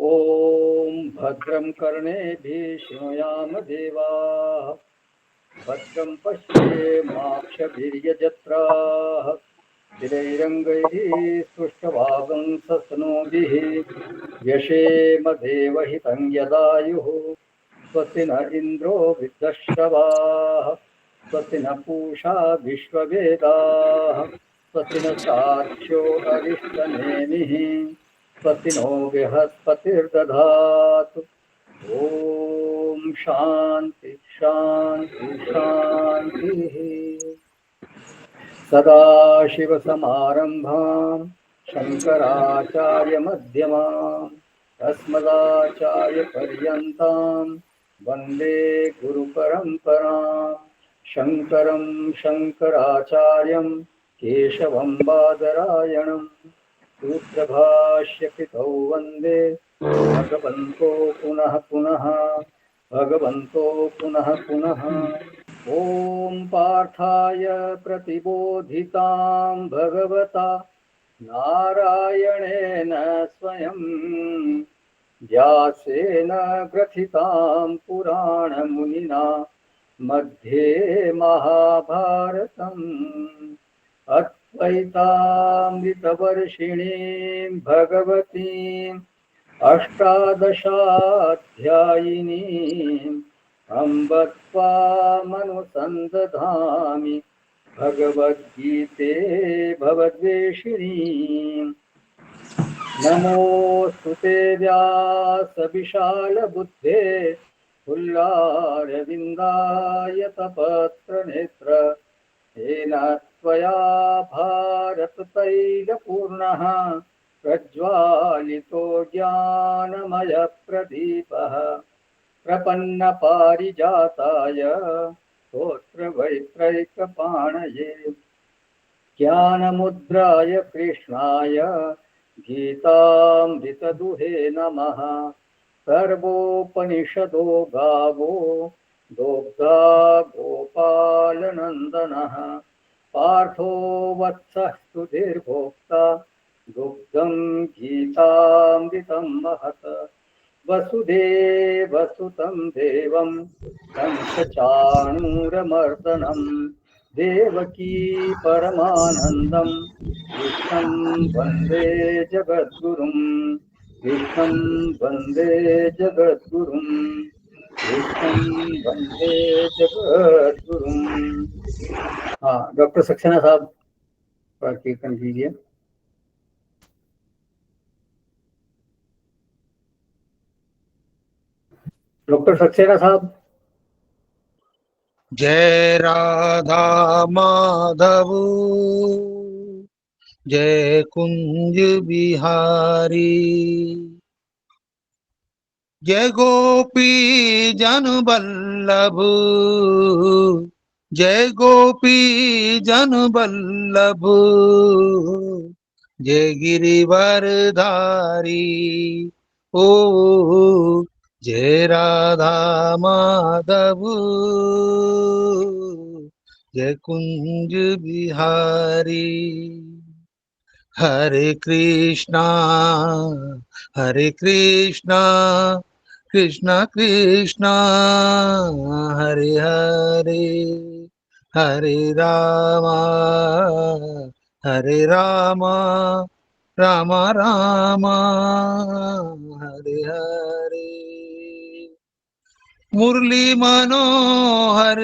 ॐ भद्रं कर्णेभिः शृणुयाम देवाः भद्रं पश्येमाक्षभिर्यजत्राः स्थिरैरङ्गैः सुष्ठुवागुंसस्तनूभिः व्यशेम देवहितं यदायुः स्वस्ति न इन्द्रो वृद्धश्रवाः स्वस्ति न पूषा विश्ववेदाः स्वस्ति न सार्क्ष्यो अरिष्टनेमिः स्वस्ति नो बृहस्पतिर्दधातु ॐ शान्ति शान्ति शान्तिः। सदाशिवसमारम्भां शङ्कराचार्यमध्यमाम् अस्मदाचार्यपर्यन्तां वन्दे गुरुपरम्परां शङ्करं शङ्कराचार्यं केशवं बादरायणं सूत्रभाष्यकृतौ वन्दे भगवन्तो पुनः पुनः ॐ पार्थाय प्रतिबोधितां भगवता नारायणेन स्वयं व्यासेन ग्रथितां पुराणमुनिना मध्ये महाभारतम् अद्वैतामृतवर्षिणीं भगवतीम् अष्टादशाध्यायिनीम् अम्ब त्वामनुसन्दधामि भगवद्गीते भवद्वेषिणीम् नमोऽस्तु ते व्यासविशालबुद्धे पुल्लारविन्दायतपत्रनेत्र येन त्वया भारततैलपूर्णः प्रज्वालितो ज्ञानमयप्रदीपः प्रपन्नपारिजाताय स्तोत्रवैत्रैकपाणये ज्ञानमुद्राय कृष्णाय गीतामृतदुहे नमः। सर्वोपनिषदो गावो दोग्धा गोपालनन्दनः पार्थो वत्सः सुधीर्भोक्ता दुग्धं गीतामृतं महत् वसुदेवसुतं देवं कंसचाणूरमर्दनं देवकी परमानन्दं कृष्णं वन्दे जगद्गुरुं कृष्णं वन्दे जगद्गुरुं कृष्णं वन्दे जगद्गुरुं। हाँ, डॉक्टर सक्सेना साहब कीर्तन कीजिए। डॉक्टर सक्सेना साहब। जय राधा माधव जय कुंज बिहारी जय गोपी जन बल्लभ जय गोपी जन बल्लभ जय गिरिवरधारी ओ जय राधा माधव जय कुंज बिहारी। हरे कृष्णा कृष्णा कृष्णा हरे हरे हरे रामा राम राम हरे हरे। मुरली मनोहर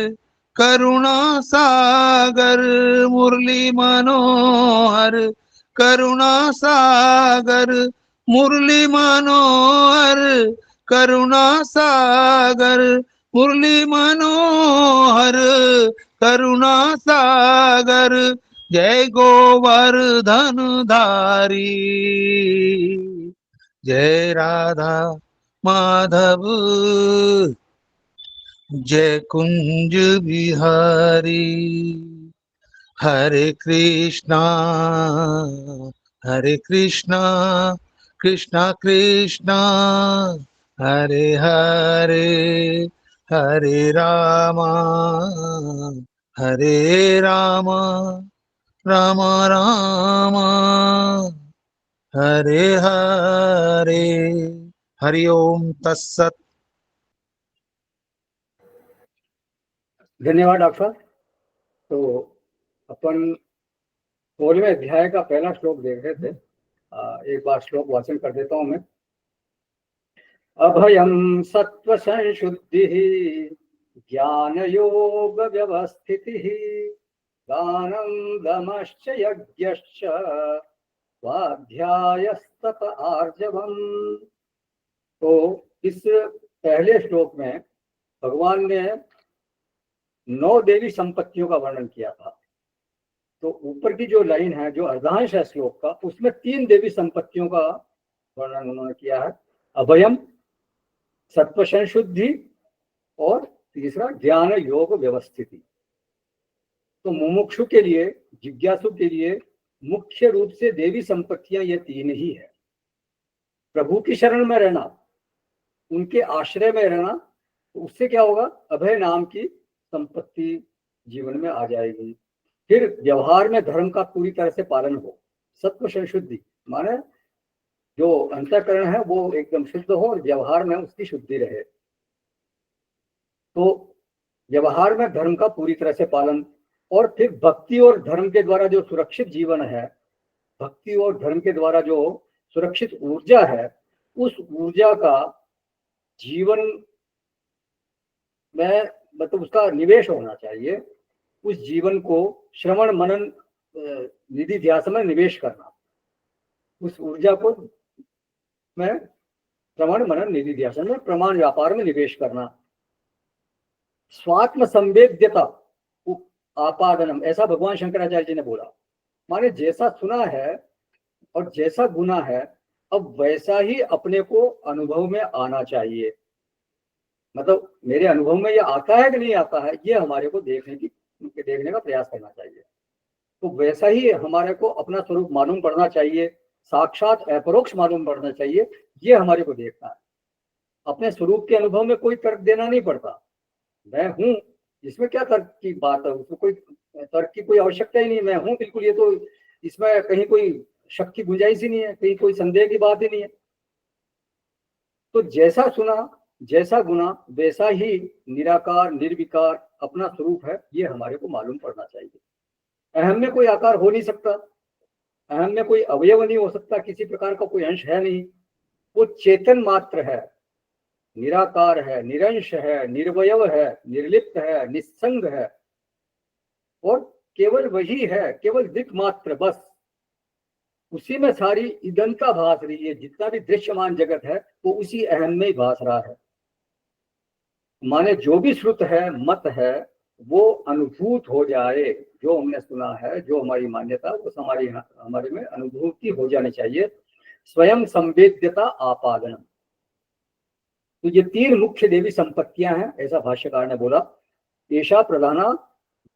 करुणा सागर मुरली मनोहर करुणा सागर मुरली मनोहर करुणा सागर मुरली मनोहर करुणा सागर जय गोवर्धन धारी जय राधा माधव जय कुंज बिहारी। हरे कृष्णा कृष्णा कृष्णा हरे हरे हरे रामा राम राम हरे हरे हरि ओम तत्सत। धन्यवाद डॉक्टर साहब। तो अपन 16वें अध्याय का पहला श्लोक देख रहे थे। एक बार श्लोक वाचन कर देता हूं मैं। अभयम सत्व संशुद्धि ज्ञान योग व्यवस्थिति दानं दमश्च यज्ञश्च स्वाध्यायस्तप आर्जवम्। तो इस पहले श्लोक में भगवान ने 9 देवी संपत्तियों का वर्णन किया था। तो ऊपर की जो लाइन है, जो अर्धांश है श्लोक का, उसमें 3 देवी संपत्तियों का वर्णन उन्होंने किया है। अभयम, सत्व संशुद्धि और तीसरा ज्ञान योग व्यवस्थिति। तो मुमुक्षु के लिए, जिज्ञासु के लिए मुख्य रूप से देवी संपत्तियां ये 3 ही है। प्रभु की शरण में रहना, उनके आश्रय में रहना, तो उससे क्या होगा, अभय नाम की संपत्ति जीवन में आ जाएगी। फिर व्यवहार में धर्म का पूरी तरह से पालन हो। सत्व संशुद्धि माने जो अंतःकरण है वो एकदम शुद्ध हो और व्यवहार में उसकी शुद्धि रहे। तो व्यवहार में धर्म का पूरी तरह से पालन, और फिर भक्ति और धर्म के द्वारा जो सुरक्षित जीवन है, भक्ति और धर्म के द्वारा जो सुरक्षित ऊर्जा है, उस ऊर्जा का जीवन में मतलब उसका निवेश होना चाहिए। उस जीवन को श्रवण मनन निधि ध्यास में निवेश करना, उस ऊर्जा को में श्रवण मनन निधि ध्यास में प्रमाण व्यापार में निवेश करना। स्वात्म संवेद्यता आपादनम, ऐसा भगवान शंकराचार्य जी ने बोला। माने जैसा सुना है और जैसा गुना है, अब वैसा ही अपने को अनुभव में आना चाहिए। मतलब मेरे अनुभव में ये आता है कि नहीं आता है, ये हमारे को देखने का प्रयास करना चाहिए। तो वैसा ही हमारे को अपना स्वरूप मालूम पड़ना चाहिए, साक्षात अपरोक्ष मालूम पड़ना चाहिए, ये हमारे को देखना है। अपने स्वरूप के अनुभव में कोई तर्क देना नहीं पड़ता। मैं हूँ, इसमें क्या तर्क की बात है, उसमें कोई तर्क की कोई आवश्यकता ही नहीं। मैं हूँ बिल्कुल, ये तो इसमें कहीं कोई शक की गुंजाइश ही नहीं है, कहीं कोई संदेह की बात ही नहीं है। तो जैसा सुना, जैसा गुना, वैसा ही निराकार निर्विकार अपना स्वरूप है, ये हमारे को मालूम पड़ना चाहिए। अहम में कोई आकार हो नहीं सकता, अहम में कोई अवयव नहीं हो सकता, किसी प्रकार का कोई अंश है नहीं। वो चेतन मात्र है, निराकार है, निरंश है, निर्वयव है, निर्लिप्त है, निस्संग है, और केवल वही है, केवल दिक मात्र, बस उसी में सारी इदंता भास रही है। जितना भी दृश्यमान जगत है वो उसी अहम में ही भास रहा है। माने जो भी श्रुत है, मत है, वो अनुभूत हो जाए। जो हमने सुना है, जो हमारी मान्यता, वो हमारे में अनुभूति हो जानी चाहिए। स्वयं संवेद्यता आपादनम। तो ये 3 मुख्य देवी संपत्तियां हैं, ऐसा भाष्यकार ने बोला। एषा प्रधाना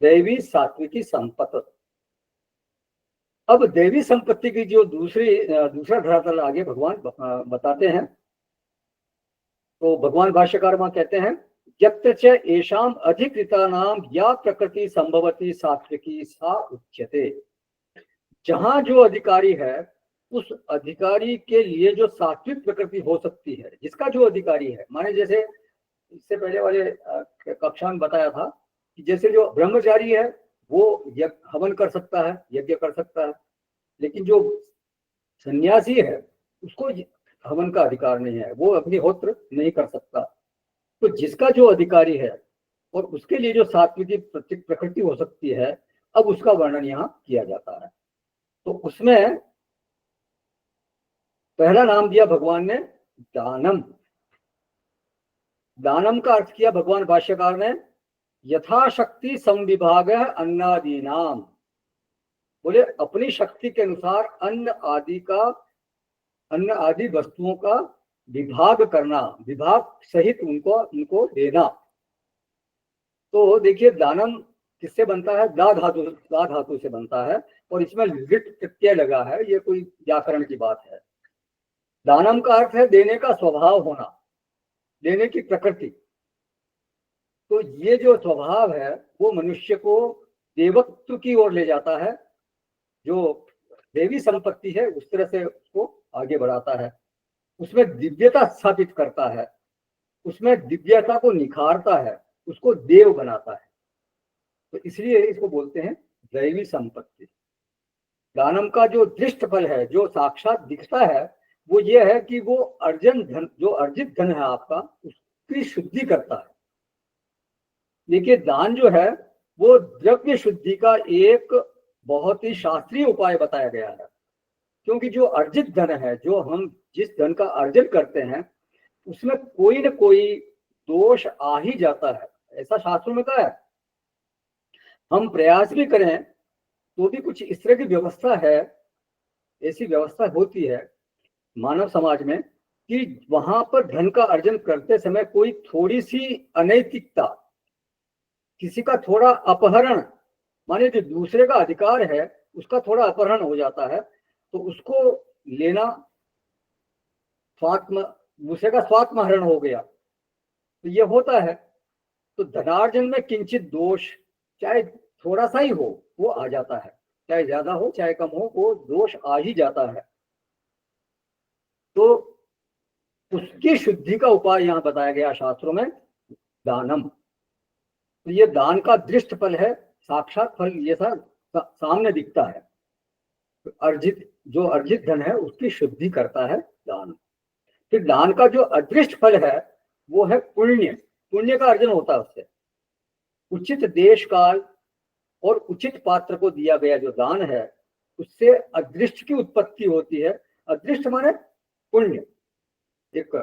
दैवी सात्विकी संपत्ति। अब देवी संपत्ति की जो दूसरा धरातल आगे भगवान बताते हैं। तो भगवान भाष्यकार वहां कहते हैं, यत्र च एषाम अधिकृतानाम या प्रकृति संभवती सात्विकी सा उच्यते। जहां जो अधिकारी है, उस अधिकारी के लिए जो सात्विक प्रकृति हो सकती है, जिसका जो अधिकारी है, माने जैसे इससे पहले वाले कक्षा में बताया था कि जैसे जो ब्रह्मचारी है वो हवन कर सकता है, यज्ञ कर सकता है, लेकिन जो सन्यासी है उसको हवन का अधिकार नहीं है, वो अग्निहोत्र नहीं कर सकता। तो जिसका जो अधिकारी है और उसके लिए जो सात्विकी प्रकृति हो सकती है, अब उसका वर्णन यहाँ किया जाता है। तो उसमें पहला नाम दिया भगवान ने दानम। दानम का अर्थ किया भगवान भाष्यकार ने यथाशक्ति संविभाग अन्नादि नाम। बोले अपनी शक्ति के अनुसार अन्न आदि वस्तुओं का विभाग करना, विभाग सहित उनको देना। तो देखिए दानम किससे बनता है, दा धातु से बनता है, और इसमें लिट प्रत्यय लगा है, ये कोई व्याकरण की बात है। दानम का अर्थ है देने का स्वभाव होना, देने की प्रकृति। तो ये जो स्वभाव है वो मनुष्य को देवत्व की ओर ले जाता है। जो देवी संपत्ति है उस तरह से उसको आगे बढ़ाता है। उसमें दिव्यता स्थापित करता है, उसमें दिव्यता को निखारता है, उसको देव बनाता है। तो इसलिए इसको बोलते हैं दैवी संपत्ति। दानम का जो दृष्ट फल है, जो साक्षात दिखता है, वो ये है कि वो अर्जन धन, जो अर्जित धन है आपका, उसकी शुद्धि करता है। देखिए, दान जो है वो द्रव्य शुद्धि का एक बहुत ही शास्त्रीय उपाय बताया गया है। क्योंकि जो अर्जित धन है, जो हम जिस धन का अर्जन करते हैं, उसमें कोई न कोई दोष आ ही जाता है, ऐसा शास्त्रों में कहा है। हम प्रयास भी करें तो भी कुछ इस तरह की व्यवस्था है, ऐसी व्यवस्था होती है मानव समाज में कि वहां पर धन का अर्जन करते समय कोई थोड़ी सी अनैतिकता, किसी का थोड़ा अपहरण, माने जो दूसरे का अधिकार है उसका थोड़ा अपहरण हो जाता है, तो उसको लेना स्वात्म, दूसरे का स्वात्महरण हो गया, तो ये होता है। तो धनार्जन में किंचित दोष, चाहे थोड़ा सा ही हो, वो आ जाता है, चाहे ज्यादा हो चाहे कम हो, वो दोष आ ही जाता है। तो उसकी शुद्धि का उपाय यहाँ बताया गया शास्त्रों में, दानम। तो ये दान का दृष्ट फल है, साक्षात फल ये सामने दिखता है। तो अर्जित, जो अर्जित धन है उसकी शुद्धि करता है दान। फिर दान का जो अदृष्ट फल है वो है पुण्य। पुण्य का अर्जन होता है उससे। उचित देश काल और उचित पात्र को दिया गया जो दान है, उससे अदृष्ट की उत्पत्ति होती है। अदृष्ट माने पुण्य, एक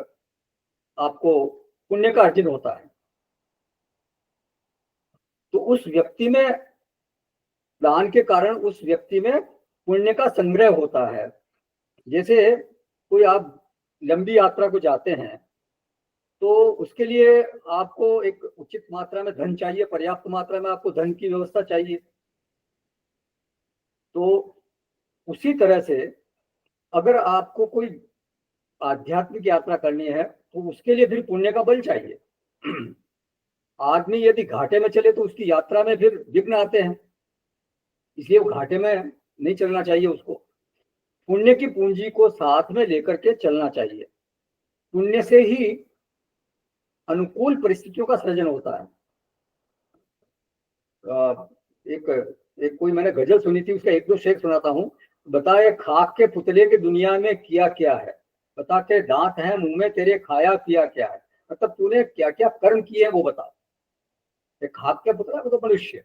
आपको पुण्य का अर्जन होता है। तो उस व्यक्ति में, दान के कारण उस व्यक्ति में पुण्य का संग्रह होता है। जैसे कोई आप लंबी यात्रा को जाते हैं तो उसके लिए आपको एक उचित मात्रा में धन चाहिए, पर्याप्त मात्रा में आपको धन की व्यवस्था चाहिए। तो उसी तरह से अगर आपको कोई आध्यात्मिक यात्रा करनी है तो उसके लिए फिर पुण्य का बल चाहिए। आदमी यदि घाटे में चले तो उसकी यात्रा में फिर विघ्न आते हैं, इसलिए वो घाटे में नहीं चलना चाहिए उसको। पुण्य की पूंजी को साथ में लेकर के चलना चाहिए। पुण्य से ही अनुकूल परिस्थितियों का सृजन होता है। एक कोई मैंने गजल सुनी थी, उसका एक दो शेर सुनाता हूँ। बताए खाक के पुतले के दुनिया में किया क्या है, बता के दांत है मुंह में तेरे खाया पिया क्या है। मतलब तूने क्या क्या कर्म किए हैं वो बता। खाक के पुतला वो तो मनुष्य।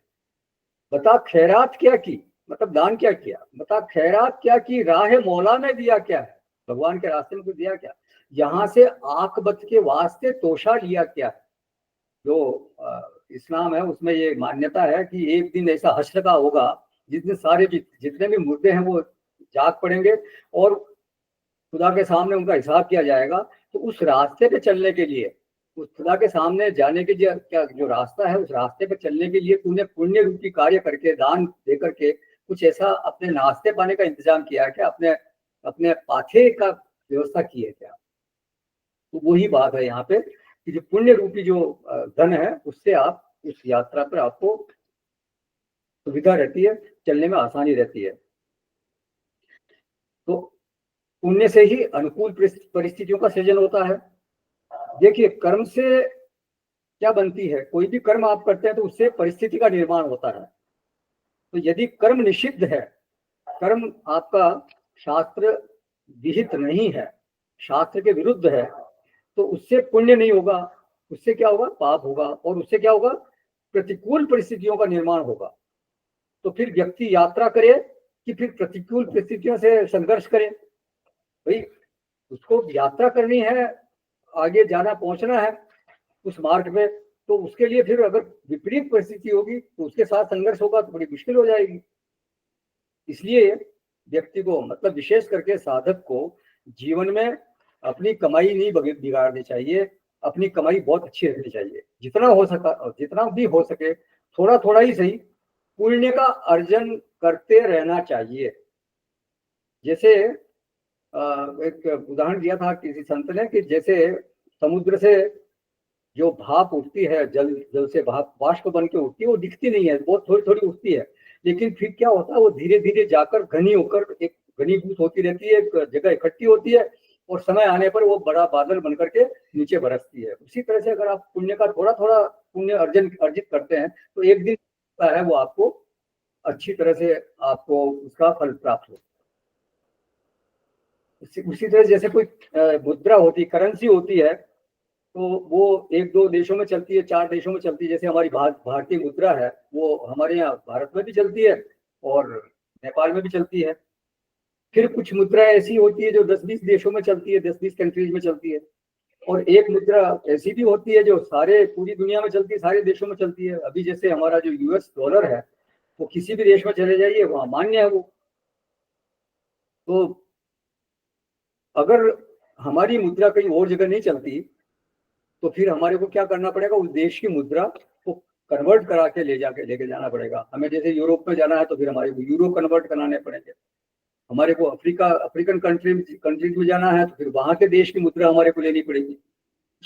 बता खैरात क्या की, मतलब दान क्या किया। बता खैरात क्या की, राह मौला में दिया क्या है, भगवान के रास्ते में कुछ दिया क्या। यहाँ से आकबत के वास्ते तोशा लिया क्या है। जो इस्लाम है उसमें ये मान्यता है कि एक दिन ऐसा हश्र का होगा जिस दिन सारे जितने भी मुर्दे हैं वो जाग पड़ेंगे और खुदा के सामने उनका हिसाब किया जाएगा। तो उस रास्ते पे चलने के लिए, उस खुदा के सामने जाने के लिए क्या जो रास्ता है, उस रास्ते पे चलने के लिए तूने पुण्य रूपी कार्य करके, दान दे करके कुछ ऐसा अपने नाश्ते पाने का इंतजाम किया है क्या, अपने अपने पाथे का व्यवस्था की है क्या। तो वही बात है यहाँ पे कि जो पुण्य रूपी जो धन है उससे आप उस यात्रा पर आपको सुविधा रहती है, चलने में आसानी रहती है। तो पुण्य से ही अनुकूल परिस्थितियों का सृजन होता है। देखिए, कर्म से क्या बनती है, कोई भी कर्म आप करते हैं तो उससे परिस्थिति का निर्माण होता है। तो यदि कर्म निषिद्ध है, कर्म आपका शास्त्र विहित नहीं है, शास्त्र के विरुद्ध है, तो उससे पुण्य नहीं होगा, उससे क्या होगा, पाप होगा। और उससे क्या होगा, प्रतिकूल परिस्थितियों का निर्माण होगा। तो फिर व्यक्ति यात्रा करे कि फिर प्रतिकूल परिस्थितियों से संघर्ष करे। भाई उसको यात्रा करनी है, आगे जाना, पहुंचना है उस मार्ग में, तो उसके लिए फिर अगर विपरीत परिस्थिति होगी तो उसके साथ संघर्ष होगा तो बड़ी मुश्किल हो जाएगी। इसलिए व्यक्ति को, मतलब विशेष करके साधक को, जीवन में अपनी कमाई नहीं बिगाड़नी चाहिए, अपनी कमाई बहुत अच्छी रखनी चाहिए। जितना हो सका, जितना भी हो सके, थोड़ा थोड़ा ही सही पुण्य का अर्जन करते रहना चाहिए। जैसे एक उदाहरण दिया था किसी संत ने कि जैसे समुद्र से जो भाप उठती है, जल से भाप बाष्प बन के उठती है, वो दिखती नहीं है, बहुत थोड़ी थोड़ी उठती है, लेकिन फिर क्या होता है, वो धीरे धीरे जाकर घनी होकर एक घनीभूत होती रहती है, एक जगह इकट्ठी होती है और समय आने पर वो बड़ा बादल बन करके नीचे बरसती है। उसी तरह से अगर आप पुण्य का थोड़ा थोड़ा पुण्य अर्जित करते हैं तो एक दिन है वो आपको अच्छी तरह से आपको उसका फल प्राप्त हो। उसी तरह जैसे कोई मुद्रा होती, करेंसी होती है, तो वो एक दो देशों में चलती है, 4 देशों में चलती है। जैसे हमारी भारतीय मुद्रा है वो हमारे यहाँ भारत में भी चलती है और नेपाल में भी चलती है। फिर कुछ मुद्रा ऐसी होती है जो 10-20 देशों में चलती है, 10-20 कंट्रीज में चलती है। और एक मुद्रा ऐसी भी होती है जो सारे पूरी दुनिया में चलती है, सारे देशों में चलती है। अभी जैसे हमारा जो US डॉलर है वो किसी भी देश में चले जाइए वहां मान्य है वो। तो अगर हमारी मुद्रा कहीं और जगह नहीं चलती तो फिर हमारे को क्या करना पड़ेगा, उस देश की मुद्रा को कन्वर्ट करा के लेके जाना पड़ेगा। हमें जैसे यूरोप में जाना है तो फिर हमारे को यूरो कन्वर्ट कराने पड़ेंगे। हमारे को अफ्रीकन कंट्रीज में जाना है तो फिर वहां के देश की मुद्रा हमारे को लेनी पड़ेगी।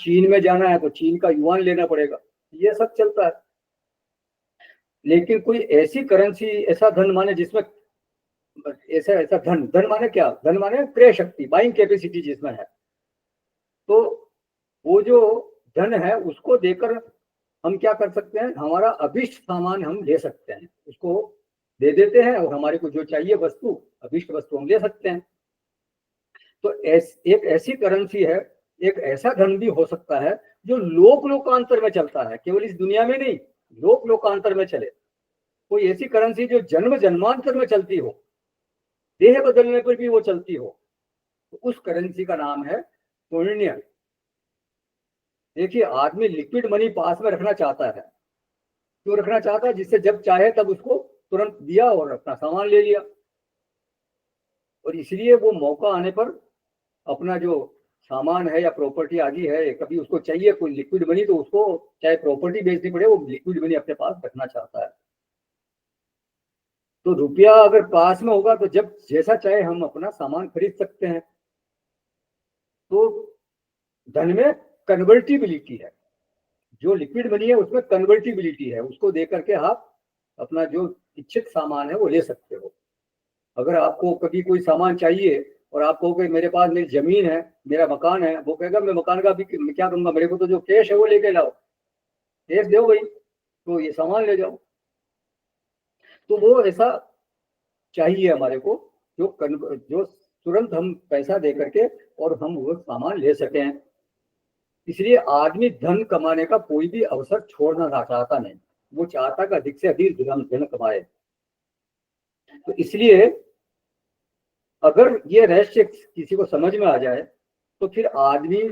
चीन में जाना है तो चीन का युआन लेना पड़ेगा। ये सब चलता है। लेकिन कोई ऐसी करेंसी, ऐसा धन माने जिसमें ऐसा धन माने क्या, धन माने क्रय शक्ति, बाइंग कैपेसिटी जिसमें है, तो वो जो धन है उसको देकर हम क्या कर सकते हैं, हमारा अभिष्ट सामान हम ले सकते हैं, उसको दे देते हैं और हमारे को जो चाहिए वस्तु, अभिष्ट वस्तु हम ले सकते हैं। तो एक ऐसी करेंसी है, एक ऐसा धन भी हो सकता है जो लोकांतर में चलता है, केवल इस दुनिया में नहीं, लोकांतर में चले। कोई ऐसी करेंसी जो जन्म जन्मांतर में चलती हो, देह बदलने पर भी वो चलती हो, तो उस करेंसी का नाम है पुण्य। देखिए, आदमी लिक्विड मनी पास में रखना चाहता है। क्यों रखना चाहता है? जिससे जब चाहे तब उसको तुरंत दिया और अपना सामान ले लिया। और इसलिए वो मौका आने पर अपना जो सामान है या प्रॉपर्टी आदि है, कभी उसको चाहिए कोई लिक्विड मनी, तो उसको चाहे प्रॉपर्टी बेचनी पड़े, वो लिक्विड मनी अपने पास रखना चाहता है। तो रुपया अगर पास में होगा तो जब जैसा चाहे हम अपना सामान खरीद सकते हैं। तो धन में कन्वर्टिबिलिटी है, जो लिक्विड मनी है उसमें कन्वर्टिबिलिटी है, उसको दे करके आप अपना जो इच्छित सामान है वो ले सकते हो। अगर आपको कभी कोई सामान चाहिए और आप कहोगे मेरे पास मेरी जमीन है, मेरा मकान है, वो कहेगा मैं मकान का भी क्या करूंगा, मेरे को तो जो कैश है वो लेके लाओ, कैश दो भाई, तो ये सामान ले जाओ। तो वो ऐसा चाहिए हमारे को जो तुरंत हम पैसा दे करके और हम वो सामान ले सकें। इसलिए आदमी धन कमाने का कोई भी अवसर छोड़ना चाहता नहीं, वो चाहता कि अधिक से अधिक धन कमाए। तो इसलिए अगर ये रहस्य किसी को समझ में आ जाए तो फिर आदमी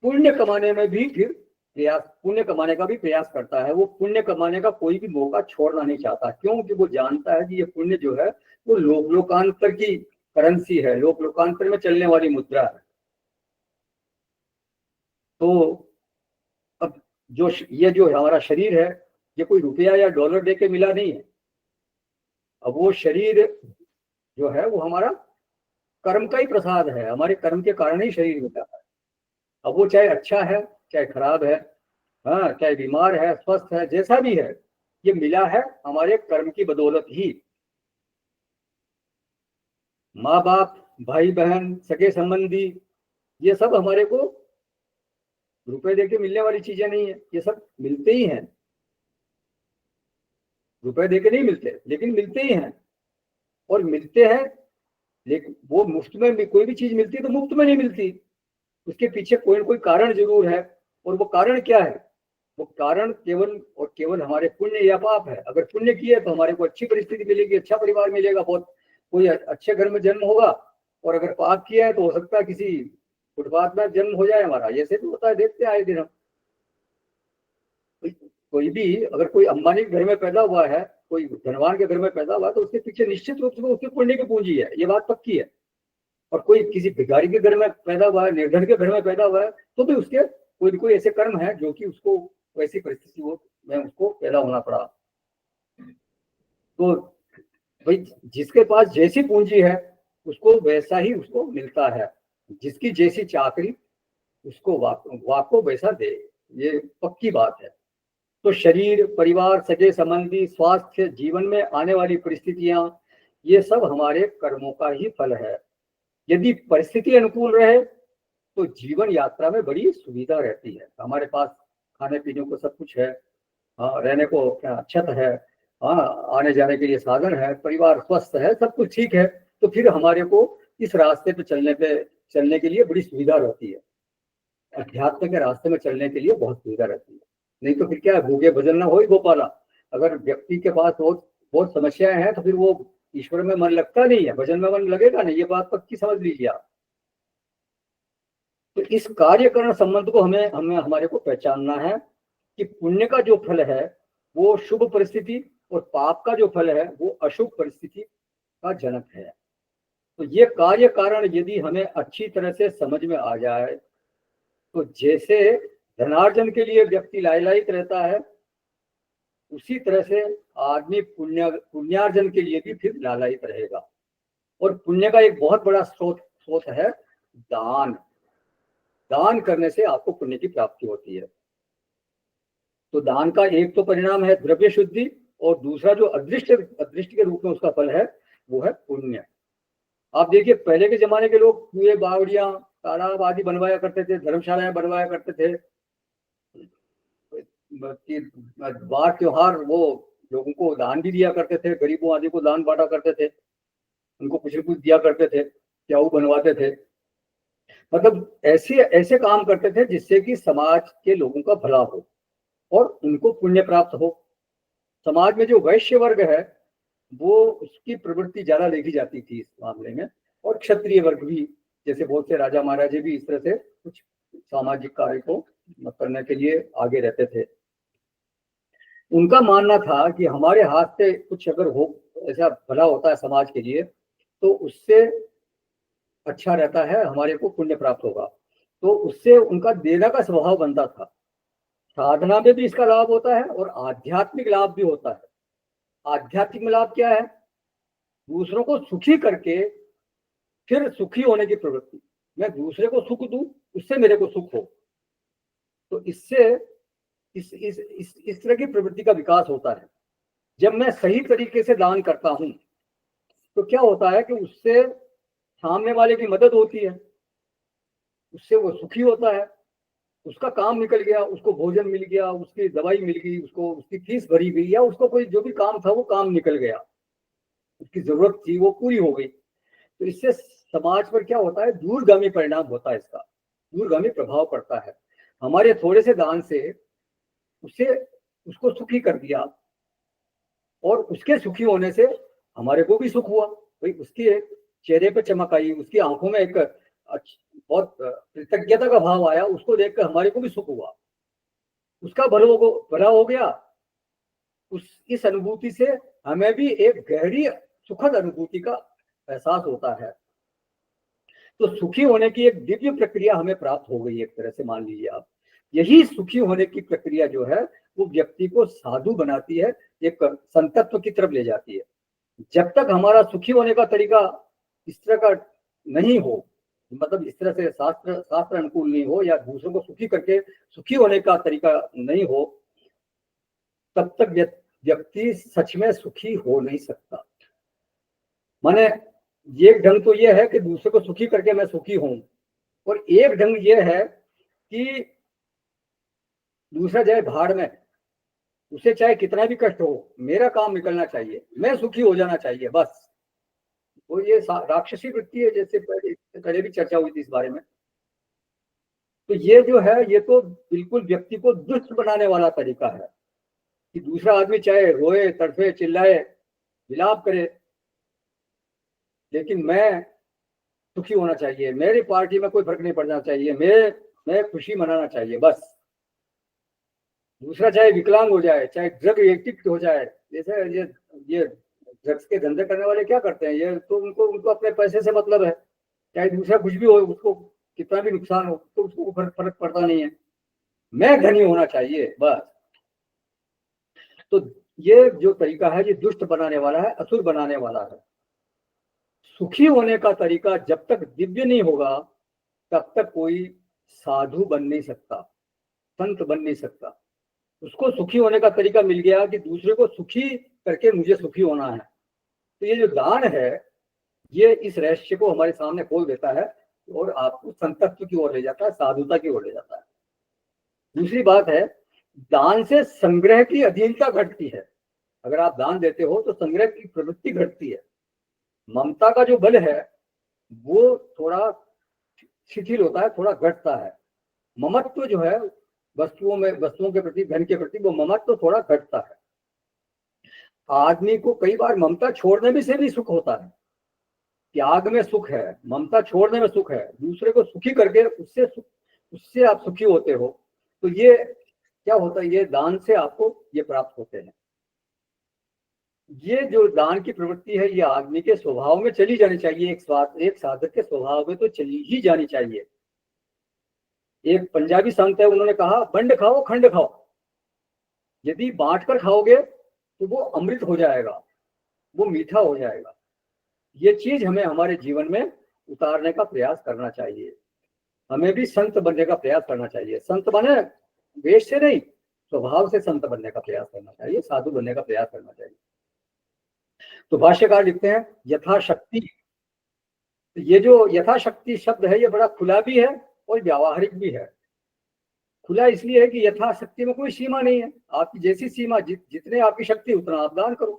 पुण्य कमाने में भी फिर पुण्य कमाने का भी प्रयास करता है। वो पुण्य कमाने का कोई भी मौका छोड़ना नहीं चाहता, क्योंकि वो जानता है कि ये पुण्य जो है वो लोकांतर की करेंसी है, लोकांतर में चलने वाली मुद्रा है। तो अब ये जो हमारा शरीर है, ये कोई रुपया या डॉलर दे के मिला नहीं है। अब वो शरीर जो है वो हमारा कर्म का ही प्रसाद है, हमारे कर्म के कारण ही शरीर मिला है। अब वो चाहे अच्छा है चाहे खराब है, हाँ, चाहे बीमार है स्वस्थ है, जैसा भी है, ये मिला है हमारे कर्म की बदौलत ही। माँ बाप, भाई बहन, सगे संबंधी, ये सब हमारे को रुपए देके मिलने वाली चीजें नहीं है, ये सब मिलते ही हैं। रुपए देके नहीं मिलते, लेकिन मिलते ही हैं। और मिलते हैं, लेकिन वो मुफ्त में भी कोई भी चीज मिलती है तो मुफ्त में नहीं मिलती, उसके पीछे कोई ना कोई कारण जरूर है। और वो कारण क्या है? वो कारण केवल और केवल हमारे पुण्य या पाप है। अगर पुण्य किए तो हमारे को अच्छी परिस्थिति मिलेगी, अच्छा परिवार मिलेगा, बहुत कोई अच्छे घर में जन्म होगा। और अगर पाप किया है तो हो सकता है किसी फुटपाथ में जन्म हो जाए हमारा। ऐसे तो होता है, देखते हैं आए दिन हम। कोई भी अगर कोई अंबानी के घर में पैदा हुआ है, कोई धनवान के घर में पैदा हुआ है, तो उसके पीछे निश्चित रूप से उसके पुण्य की पूंजी है, ये बात पक्की है। और कोई किसी भिखारी के घर में पैदा हुआ है, निर्धन के घर में पैदा हुआ है, तो भी उसके कोई कोई ऐसे कर्म है जो कि उसको वैसी परिस्थिति में उसको पैदा होना पड़ा। तो भाई जिसके पास जैसी पूंजी है उसको वैसा ही उसको मिलता है, जिसकी जैसी चाकरी उसको वाको वैसा दे, ये पक्की बात है। तो शरीर, परिवार, सगे संबंधी, स्वास्थ्य, जीवन में आने वाली परिस्थितियां, ये सब हमारे कर्मों का ही फल है। यदि परिस्थिति अनुकूल रहे तो जीवन यात्रा में बड़ी सुविधा रहती है। हमारे पास खाने पीने को सब कुछ है, रहने को क्या छत है, आने जाने के लिए साधन है, परिवार स्वस्थ है, सब कुछ ठीक है, तो फिर हमारे को इस रास्ते पे चलने के लिए बड़ी सुविधा रहती है। अध्यात्म के रास्ते में चलने के लिए बहुत सुविधा रहती है। नहीं तो फिर क्या है, भूखे भजन ना हो ही गोपाला। अगर व्यक्ति के पास बहुत बहुत समस्याएं हैं तो फिर वो ईश्वर में मन लगता नहीं है, भजन में मन लगेगा नहीं, ये बात पक्की समझ लीजिए आप। तो इस कार्यकरण संबंध को हमें हमें हमारे को पहचानना है कि पुण्य का जो फल है वो शुभ परिस्थिति और पाप का जो फल है वो अशुभ परिस्थिति का जनक है। तो ये कार्य कारण यदि हमें अच्छी तरह से समझ में आ जाए तो जैसे धनार्जन के लिए व्यक्ति लालायित रहता है, उसी तरह से आदमी पुण्यार्जन के लिए भी फिर लालायित रहेगा। और पुण्य का एक बहुत बड़ा स्रोत है दान। दान करने से आपको पुण्य की प्राप्ति होती है। तो दान का एक तो परिणाम है द्रव्य शुद्धि, और दूसरा जो अदृष्ट के रूप में उसका फल है वो है पुण्य। आप देखिए पहले के जमाने के लोग कुएं, बावड़ियां, तालाब आदि बनवाया करते थे, धर्मशालाएं बनवाया करते थे कि बार त्योहार वो लोगों को दान भी दिया करते थे, गरीबों आदि को दान बांटा करते थे, उनको कुछ न कुछ दिया करते थे, प्याऊ बनवाते थे। मतलब ऐसे ऐसे काम करते थे जिससे कि समाज के लोगों का भला हो और उनको पुण्य प्राप्त हो। समाज में जो वैश्य वर्ग है वो उसकी प्रवृत्ति ज्यादा देखी जाती थी इस मामले में, और क्षत्रिय वर्ग भी, जैसे बहुत से राजा महाराजे भी इस तरह से कुछ सामाजिक कार्य को करने के लिए आगे रहते थे। उनका मानना था कि हमारे हाथ से कुछ अगर हो ऐसा भला होता है समाज के लिए तो उससे अच्छा रहता है, हमारे को पुण्य प्राप्त होगा। तो उससे उनका देना का स्वभाव बनता था। साधना में भी इसका लाभ होता है और आध्यात्मिक लाभ भी होता है। आध्यात्मिक लाभ क्या है? दूसरों को सुखी करके फिर सुखी होने की प्रवृत्ति। मैं दूसरे को सुख दूं, उससे मेरे को सुख हो। तो इससे इस तरह की प्रवृत्ति का विकास होता है। जब मैं सही तरीके से दान करता हूं तो क्या होता है कि उससे सामने वाले की मदद होती है, उससे वो सुखी होता है, उसका काम निकल गया, उसको भोजन मिल गया, उसकी दवाई मिल गई, उसको उसकी फीस भरी गई, या उसको कोई जो भी काम था वो काम निकल गया, उसकी जरूरत थी वो पूरी हो गई। तो इससे समाज पर क्या होता है, दूरगामी परिणाम होता है, इसका दूरगामी प्रभाव पड़ता है। हमारे थोड़े से दान से उसको सुखी कर दिया और उसके सुखी होने से हमारे को भी सुख हुआ। भाई उसके चेहरे पे चमक आई, उसकी आंखों में एक बहुत कृतज्ञता का भाव आया, उसको देखकर हमारे को भी सुख हुआ, उसका भला हो गया। इस अनुभूति से हमें भी एक गहरी सुखद अनुभूति का एहसास होता है। तो सुखी होने की एक दिव्य प्रक्रिया हमें प्राप्त हो गई एक तरह से, मान लीजिए आप। यही सुखी होने की प्रक्रिया जो है वो व्यक्ति को साधु बनाती है, एक संतत्व की तरफ ले जाती है। जब तक हमारा सुखी होने का तरीका इस तरह का नहीं हो, मतलब इस तरह से शास्त्र अनुकूल नहीं हो, या दूसरों को सुखी करके सुखी होने का तरीका नहीं हो, तब तक व्यक्ति सच में सुखी हो नहीं सकता। माने एक ढंग तो यह है कि दूसरे को सुखी करके मैं सुखी हूं, और एक ढंग यह है कि दूसरा जाए भाड़ में, उसे चाहे कितना भी कष्ट हो, मेरा काम निकलना चाहिए, मैं सुखी हो जाना चाहिए बस। तो ये राक्षसी वृत्ति है, जैसे पहले भी चर्चा हुई थी इस बारे में। तो ये जो है ये तो बिल्कुल व्यक्ति को दुष्ट बनाने वाला तरीका है कि दूसरा आदमी चाहे रोए, तड़फे, चिल्लाए, विलाप करे, लेकिन मैं सुखी होना चाहिए, मेरी पार्टी में कोई फर्क नहीं पड़ना चाहिए, मैं खुशी मनाना चाहिए बस। दूसरा चाहे विकलांग हो जाए, चाहे ड्रग एडिक्ट हो जाए, जैसे ये ड्रग्स के धंधे करने वाले क्या करते हैं, ये तो उनको अपने पैसे से मतलब है, चाहे दूसरा कुछ भी हो, उसको कितना भी नुकसान हो तो उसको फर्क पड़ता नहीं है, मैं धनी होना चाहिए बस। तो ये जो तरीका है ये दुष्ट बनाने वाला है, असुर बनाने वाला है। सुखी होने का तरीका जब तक दिव्य नहीं होगा तब तक कोई साधु बन नहीं सकता, संत बन नहीं सकता। उसको सुखी होने का तरीका मिल गया कि दूसरे को सुखी करके मुझे सुखी होना है। तो ये जो दान है ये इस रहस्य को हमारे सामने खोल देता है। और आपको संतत्व की ओर ले जाता है, साधुता की ओर ले जाता है। दूसरी बात है, दान से संग्रह की अधीनता घटती है। अगर आप दान देते हो तो संग्रह की प्रवृत्ति घटती है। ममता का जो बल है वो थोड़ा शिथिल होता है, थोड़ा घटता है। ममत्व जो है वस्तुओं के प्रति, धन के प्रति, वो ममत्व थोड़ा घटता है। आदमी को कई बार ममता छोड़ने में से भी सुख होता है। त्याग में सुख है, ममता छोड़ने में सुख है। दूसरे को सुखी करके उससे आप सुखी होते हो। तो ये क्या होता है, ये दान से आपको ये प्राप्त होते हैं। ये जो दान की प्रवृत्ति है ये आदमी के स्वभाव में चली जानी चाहिए। एक साधक के स्वभाव में तो चली ही जानी चाहिए। एक पंजाबी संत है, उन्होंने कहा, बंड खाओ खंड खाओ, यदि बांट कर खाओगे तो वो अमृत हो जाएगा, वो मीठा हो जाएगा। ये चीज हमें हमारे जीवन में उतारने का प्रयास करना चाहिए। हमें भी संत बनने का प्रयास करना चाहिए। संत बने वेश से नहीं, स्वभाव से संत बनने का प्रयास करना चाहिए, साधु बनने का प्रयास करना चाहिए। तो भाष्यकार लिखते हैं यथाशक्ति। ये जो यथाशक्ति शब्द है ये बड़ा खुला भी है और व्यावहारिक भी है। खुला इसलिए है कि यथाशक्ति में कोई सीमा नहीं है। आपकी जैसी सीमा, जितने आपकी शक्ति उतना आप दान करो।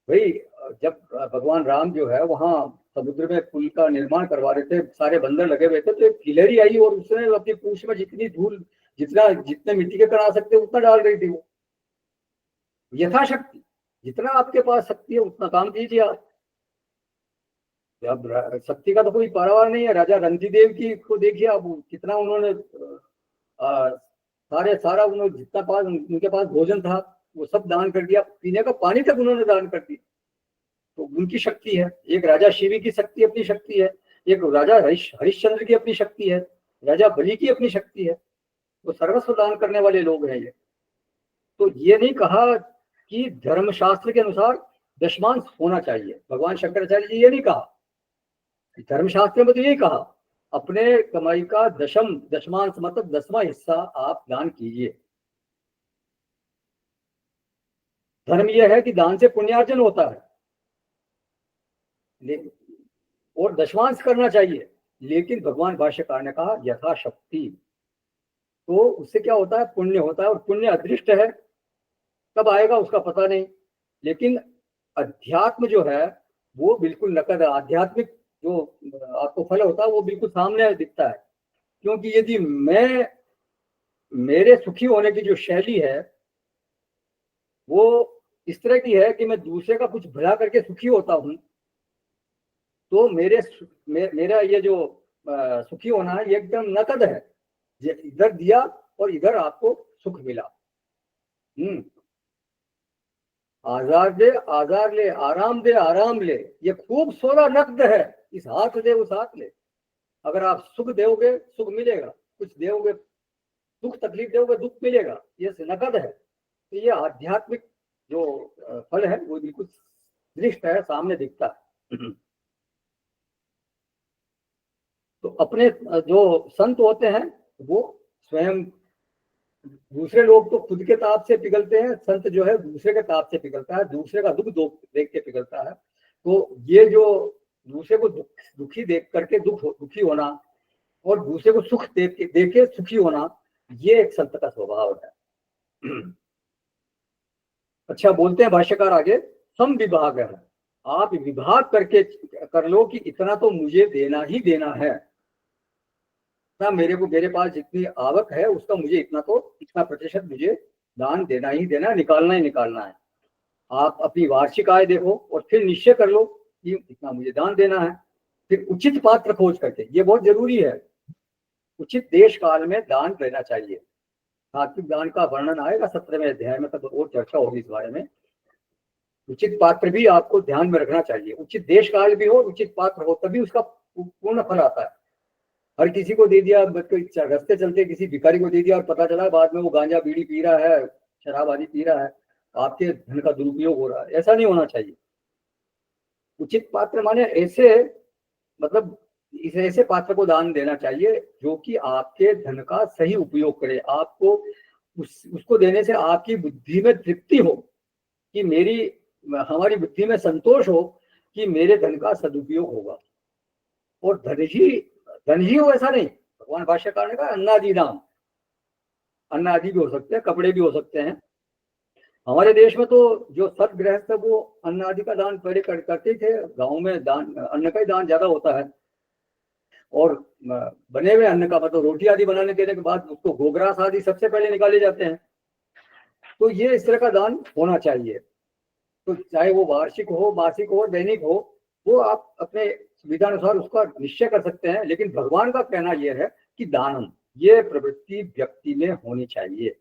भाई जब भगवान राम जो है वहां समुद्र में पुल का निर्माण करवा रहे थे, सारे बंदर लगे हुए थे, तो एक गिलहरी आई और उसने अपनी पूंछ में जितनी धूल, जितने मिट्टी के कण आ सकते उतना डाल रही थी। वो यथाशक्ति, जितना आपके पास शक्ति है उतना काम कीजिए आप। अब शक्ति का तो कोई परवाह नहीं है। राजा रणजीदेव की को देखिए आप, कितना उन्होंने सारा उन्होंने जितना पास उनके पास भोजन था वो सब दान कर दिया, पीने का पानी तक उन्होंने दान कर दिया। तो उनकी शक्ति है। एक राजा शिवी की शक्ति, अपनी शक्ति है। एक राजा हरिश्चंद्र की अपनी शक्ति है। राजा बलि की अपनी शक्ति है। वो सर्वस्व दान करने वाले लोग हैं ये। तो ये नहीं कहा कि धर्मशास्त्र के अनुसार दशमांश होना चाहिए। भगवान शंकराचार्य जी ये नहीं कहा। धर्मशास्त्र में तो यही कहा, अपने कमाई का दशमांश मतलब 10वां हिस्सा आप दान कीजिए। धर्म यह है कि दान से पुण्यार्जन होता है और दशमांश करना चाहिए। लेकिन भगवान भाष्यकार ने कहा यथाशक्ति। तो उससे क्या होता है, पुण्य होता है। और पुण्य अदृष्ट है, कब आएगा उसका पता नहीं। लेकिन अध्यात्म जो है वो बिल्कुल नकद है। आध्यात्मिक जो आपको फल होता है वो बिल्कुल सामने दिखता है। क्योंकि यदि मेरे सुखी होने की जो शैली है वो इस तरह की है कि मैं दूसरे का कुछ भला करके सुखी होता हूं, तो मेरा ये जो सुखी होना है ये एकदम नकद है। इधर दिया और इधर आपको सुख मिला। आजार दे आजार ले, आराम दे आराम ले, ये खूब सोना नकद है। इस हाथ दे उस हाथ ले। अगर आप सुख दोगे सुख मिलेगा, कुछ दोगे दुख तकलीफ दोगे दुख मिलेगा। ये नकद है। तो ये आध्यात्मिक जो फल है वो बिल्कुल दृष्ट है, सामने दिखता है। तो अपने जो संत होते हैं वो स्वयं, दूसरे लोग तो खुद के ताप से पिघलते हैं, संत जो है दूसरे के ताप से पिघलता है, दूसरे का दुख देख के पिघलता है। तो ये जो दूसरे को दुखी देख करके दुखी होना और दूसरे को सुख देख के सुखी होना, ये एक संत का स्वभाव है। अच्छा, बोलते हैं भाष्यकार आगे, सम विभाग है। आप विभाग करके कर लो कि इतना तो मुझे देना ही देना है। ना मेरे पास जितनी आवक है उसका मुझे इतना प्रतिशत मुझे दान देना ही देना, निकालना ही निकालना है। आप अपनी वार्षिक आय देखो और फिर निश्चय कर लो कि इतना मुझे दान देना है। फिर उचित पात्र खोज करके, ये बहुत जरूरी है। उचित देश काल में दान देना चाहिए। सात्विक दान का वर्णन आएगा 17वें अध्याय में, तब और चर्चा होगी इस बारे में। उचित पात्र भी आपको ध्यान में रखना चाहिए। उचित देश काल भी हो, उचित पात्र हो, तभी उसका पूर्ण फल आता है। हर किसी को दे दिया, रास्ते चलते किसी भिखारी को दे दिया और पता चला बाद में वो गांजा बीड़ी पी रहा है, शराब आदि पी रहा है, आपके धन का दुरुपयोग हो रहा है। ऐसा नहीं होना चाहिए। उचित पात्र माने ऐसे, मतलब ऐसे पात्र को दान देना चाहिए जो कि आपके धन का सही उपयोग करे। आपको उसको देने से आपकी बुद्धि में तृप्ति हो, कि हमारी बुद्धि में संतोष हो कि मेरे धन का सदुपयोग होगा। और धन ही हो ऐसा नहीं। भगवान भाष्यकार ने कहा अन्नादि दान, अन्न आदि भी हो सकते हैं, कपड़े भी हो सकते हैं। हमारे देश में तो जो सत गृहस्थ है वो अन्न आदि का दान पहले करते थे। गाँव में दान, अन्न का ही दान ज्यादा होता है। और बने हुए अन्न का मतलब रोटी आदि बनाने देने के बाद उसको गोग्रास आदि सबसे पहले निकाले जाते हैं। तो ये इस तरह का दान होना चाहिए। तो चाहे वो वार्षिक हो, मासिक हो, दैनिक हो, वो आप अपने सुविधानुसार उसका निश्चय कर सकते हैं। लेकिन भगवान का कहना यह है कि दानम, ये प्रवृत्ति व्यक्ति में होनी चाहिए।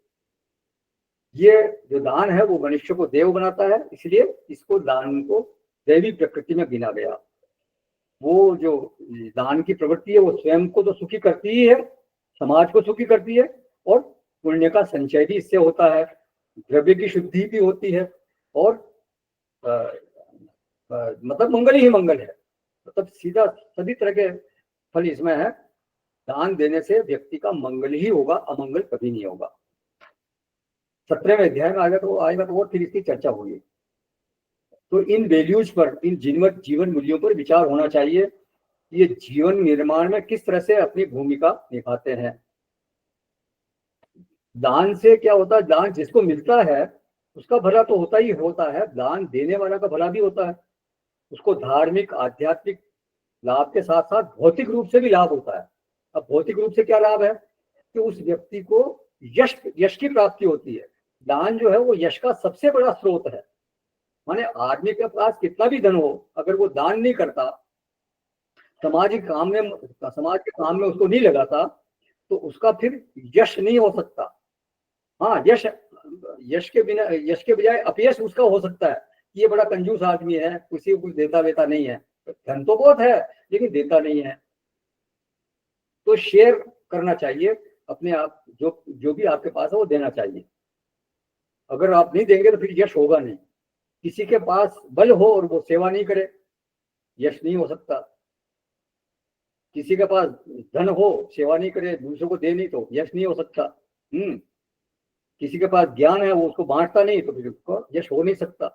ये जो दान है वो मनुष्य को देव बनाता है, इसलिए इसको दान को दैवी प्रकृति में गिना गया। वो जो दान की प्रवृत्ति है वो स्वयं को तो सुखी करती ही है, समाज को सुखी करती है, और पुण्य का संचय भी इससे होता है, द्रव्य की शुद्धि भी होती है, और मतलब मंगल ही मंगल है। मतलब सीधा सभी तरह के फल इसमें है। दान देने से व्यक्ति का मंगल ही होगा, अमंगल कभी नहीं होगा। 17वें अध्याय में आएगा तो और फिर इसकी चर्चा होगी। तो इन वैल्यूज पर, इन जीवन मूल्यों पर विचार होना चाहिए। ये जीवन निर्माण में किस तरह से अपनी भूमिका निभाते हैं। दान से क्या होता है, दान जिसको मिलता है उसका भला तो होता ही होता है, दान देने वाला का भला भी होता है। उसको धार्मिक आध्यात्मिक लाभ के साथ साथ भौतिक रूप से भी लाभ होता है। अब भौतिक रूप से क्या लाभ है कि उस व्यक्ति को यश की प्राप्ति होती है। दान जो है वो यश का सबसे बड़ा स्रोत है। माने आदमी के पास कितना भी धन हो, अगर वो दान नहीं करता, समाज के काम में उसको नहीं लगाता, तो उसका फिर यश नहीं हो सकता। हाँ, यश के बजाय अपयश उसका हो सकता है। ये बड़ा कंजूस आदमी है, किसी को कुछ देता वेता नहीं है, धन तो बहुत है लेकिन देता नहीं है। तो शेयर करना चाहिए अपने आप, जो भी आपके पास है वो देना चाहिए। अगर आप नहीं देंगे तो फिर यश होगा नहीं। किसी के पास बल हो और वो सेवा नहीं करे, यश नहीं हो सकता। किसी के पास धन हो, सेवा नहीं करे, दूसरों को दे नहीं, तो यश नहीं हो सकता। किसी के पास ज्ञान है, वो उसको बांटता नहीं, तो फिर उसको यश हो नहीं सकता।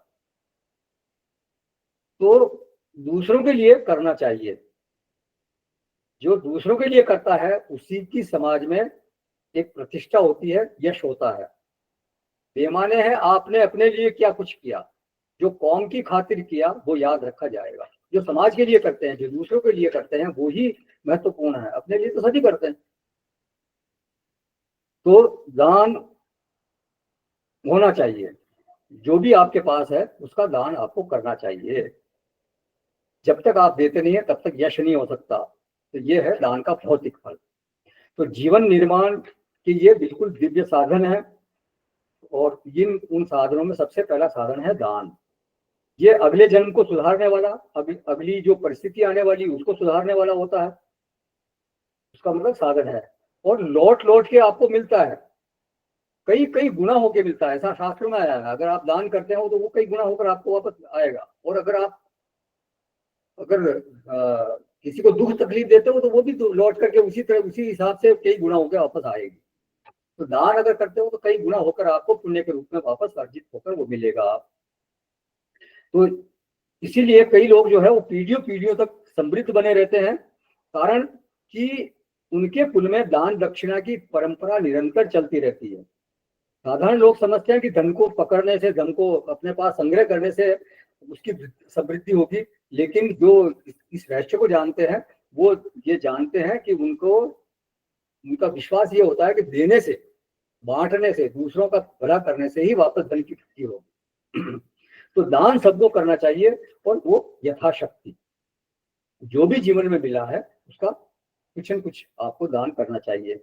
तो दूसरों के लिए करना चाहिए। जो दूसरों के लिए करता है उसी की समाज में एक प्रतिष्ठा होती है, यश होता है। बेमाने है आपने अपने लिए क्या कुछ किया, जो कौम की खातिर किया वो याद रखा जाएगा। जो समाज के लिए करते हैं, जो दूसरों के लिए करते हैं, वो ही महत्वपूर्ण है। अपने लिए तो सभी करते हैं। तो दान होना चाहिए। जो भी आपके पास है उसका दान आपको करना चाहिए। जब तक आप देते नहीं है तब तक यश नहीं हो सकता। तो ये है दान का भौतिक फल। तो जीवन निर्माण के ये बिल्कुल दिव्य साधन है, और उन साधनों में सबसे पहला साधन है दान। ये अगले जन्म को सुधारने वाला, अगली जो परिस्थिति आने वाली उसको सुधारने वाला होता है, उसका मतलब साधन है। और लौट लौट के आपको मिलता है, कई कई गुना होके मिलता है। ऐसा शास्त्र में आया है, अगर आप दान करते हो तो वो कई गुना होकर आपको वापस आएगा। और अगर किसी को दुख तकलीफ देते हो तो वो भी लौट करके उसी तरह, उसी हिसाब से कई गुना होकर वापस आएगी। तो दान अगर करते हो तो कई गुना होकर आपको पुण्य के रूप में वापस अर्जित होकर वो मिलेगा। तो इसीलिए कई लोग जो है वो पीढ़ियों पीढ़ियों तक समृद्ध बने रहते हैं, कारण कि उनके कुल में दान दक्षिणा की परंपरा निरंतर चलती रहती है। साधारण लोग समझते हैं कि धन को पकड़ने से, धन को अपने पास संग्रह करने से उसकी समृद्धि होगी। लेकिन जो इस रहस्य को जानते हैं वो ये जानते हैं कि उनका विश्वास ये होता है कि देने से, बांटने से, दूसरों का भला करने से ही वापस धन की वृद्धि होगी। तो दान सबको करना चाहिए, और वो यथाशक्ति जो भी जीवन में मिला है उसका कुछ न कुछ आपको दान करना चाहिए।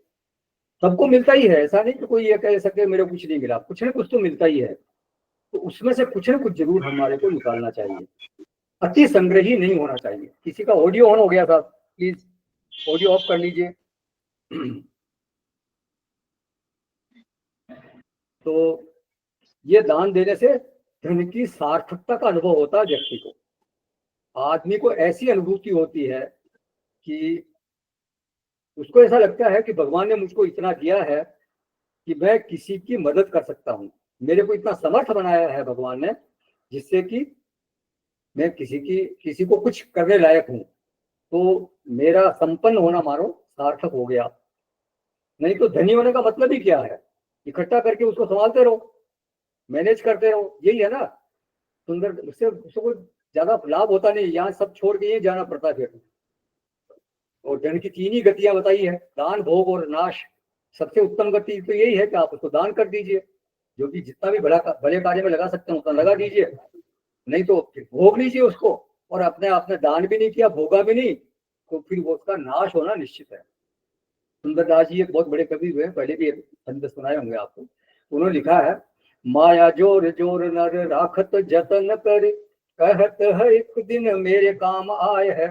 सबको मिलता ही है, ऐसा नहीं कि कोई ये कह सके मेरे को कुछ नहीं मिला, कुछ न कुछ तो मिलता ही है। तो उसमें से कुछ न कुछ जरूर हमारे को निकालना चाहिए। अति संग्रही नहीं होना चाहिए। किसी का ऑडियो ऑन हो गया था, प्लीज ऑडियो ऑफ कर लीजिए। तो ये दान देने से धन की सार्थकता का अनुभव होता है व्यक्ति को। आदमी को ऐसी अनुभूति होती है कि उसको ऐसा लगता है कि भगवान ने मुझको इतना दिया है कि मैं किसी की मदद कर सकता हूँ। मेरे को इतना समर्थ बनाया है भगवान ने, जिससे कि मैं किसी को कुछ करने लायक हूँ। तो मेरा संपन्न होना मानो सार्थक हो गया। नहीं तो धनी होने का मतलब ही क्या है? इकट्ठा करके उसको संभालते रहो, मैनेज करते रहो, यही है ना। सुंदर, उससे कोई ज्यादा लाभ होता नहीं, यहाँ सब छोड़ के ये जाना पड़ता है फिर। और धन की 3 ही गतियां बताई है, दान, भोग और नाश। सबसे उत्तम गति तो यही है कि आप उसको दान कर दीजिए, जो कि जितना भी भले कार्य में लगा सकते हैं उतना लगा दीजिए, नहीं तो फिर भोग लीजिए उसको। और अपने आपने दान भी नहीं किया, भोगा भी नहीं, तो फिर वो उसका नाश होना निश्चित है। सुंदरदास जी एक बहुत बड़े कवि हुए, पहले भी छंद सुनाए होंगे आपको। उन्होंने लिखा है, माया जोर जोर नर राखत जतन कर, कहत है एक दिन मेरे काम आए है।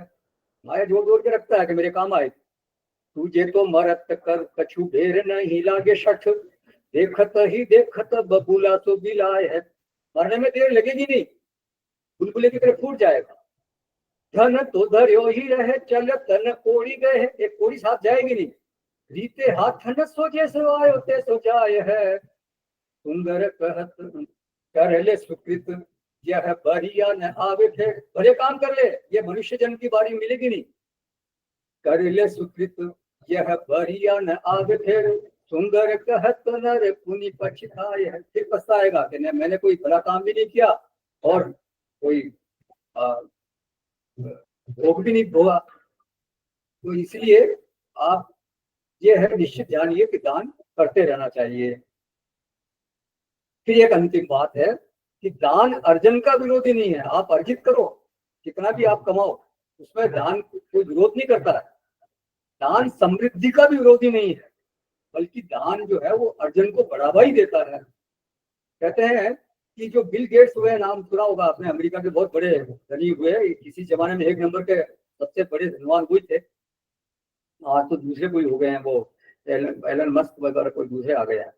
माया जोर जोर के रखता है कि मेरे काम आए। तुझे तो मरत कर कछु ढेर नहीं लागे शठ, देखत ही देखत बबूला तो बिलाए है। मरने में देर लगेगी नहीं, बुलबुले की तरह फूट जाएगा। धन तो धर्यो ही रहे चल तन कोड़ी गए, एक कोड़ी साथ जाएगी नहीं। रीते हाथ न सोचे सो आयो ते सो जाए है। सुंदर कहत कर ले सुकृत, यह बढ़िया न आवे थे। भले काम कर ले, ये मनुष्य जन्म की बारी मिलेगी नहीं। कर ले सुकृत, यह बढ़िया न आवे थे। सुंदर कहत नर पुनि पछताए है। फिर पछताएगा कि मैंने कोई भला काम भी नहीं किया और कोई भोग भी नहीं भोगा। तो इसलिए आप ये है निश्चित जानिए कि दान करते रहना चाहिए। फिर एक अंतिम बात है कि दान अर्जन का विरोधी नहीं है। आप अर्जित करो, कितना भी आप कमाओ, उसमें दान कोई विरोध नहीं करता है। दान समृद्धि का भी विरोधी नहीं है, बल्कि दान जो है वो अर्जन को बढ़ावा ही देता है। कहते हैं कि जो बिल गेट्स हुए, नाम सुना होगा आपने, अमेरिका के बहुत बड़े धनी हुए, किसी जमाने में 1 नंबर के सबसे बड़े धनवान हुए थे। आज तो दूसरे कोई हो गए हैं, वो एलन मस्क वगैरह कोई दूसरे आ गए हैं।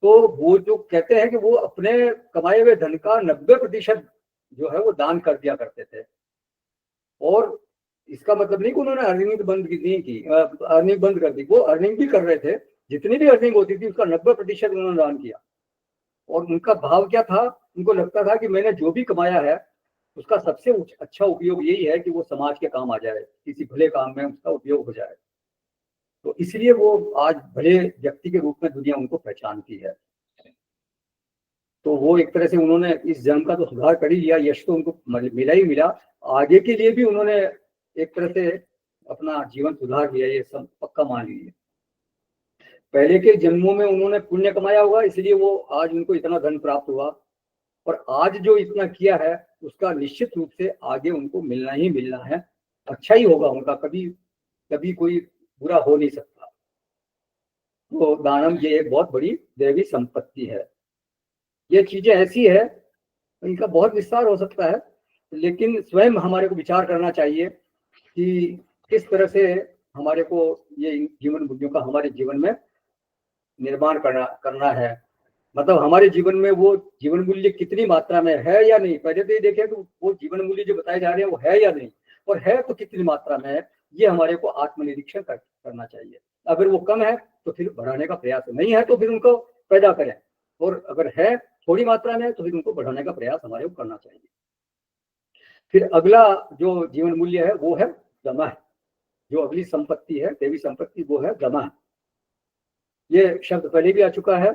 तो वो जो कहते हैं कि वो अपने कमाए हुए धन का 90% जो है वो दान कर दिया करते थे। और इसका मतलब नहीं कि उन्होंने अर्निंग बंद नहीं की, अर्निंग बंद कर दी, वो अर्निंग भी कर रहे थे। जितनी भी अर्निंग होती थी उसका 90% उन्होंने दान किया। और उनका भाव क्या था? उनको लगता था कि मैंने जो भी कमाया है उसका सबसे अच्छा उपयोग यही है कि वो समाज के काम आ जाए, किसी भले काम में उसका उपयोग हो जाए। तो इसलिए वो आज भले व्यक्ति के रूप में दुनिया उनको पहचानती है। तो वो एक तरह से उन्होंने इस जन्म का तो सुधार कर ही लिया, यश तो उनको मिला ही मिला। आगे के लिए भी उन्होंने एक तरह से अपना जीवन सुधार लिया, ये सब पक्का मान लीजिए। पहले के जन्मों में उन्होंने पुण्य कमाया होगा, इसलिए वो आज उनको इतना धन प्राप्त हुआ। और आज जो इतना किया है उसका निश्चित रूप से आगे उनको मिलना ही मिलना है, अच्छा ही होगा उनका, कभी कभी कोई बुरा हो नहीं सकता। तो दानम ये एक बहुत बड़ी दैवी संपत्ति है। ये चीजें ऐसी है, इनका बहुत विस्तार हो सकता है, लेकिन स्वयं हमारे को विचार करना चाहिए कि किस तरह से हमारे को ये जीवन मूल्यों का हमारे जीवन में निर्माण करना है। मतलब हमारे जीवन में वो जीवन मूल्य कितनी मात्रा में है या नहीं। पहले तो ये देखें कि वो जीवन मूल्य जो बताए जा रहे हैं वो है या नहीं, और है तो कितनी मात्रा में है, ये हमारे को आत्मनिरीक्षण करना चाहिए। अगर वो कम है तो फिर बढ़ाने का प्रयास, नहीं है तो फिर उनको पैदा करें, और अगर है थोड़ी मात्रा में तो फिर उनको बढ़ाने का प्रयास हमारे को करना चाहिए। फिर अगला जो जीवन मूल्य है वो है दमः। जो अगली संपत्ति है, देवी संपत्ति, वो है दमः। ये शब्द पहले भी आ चुका है,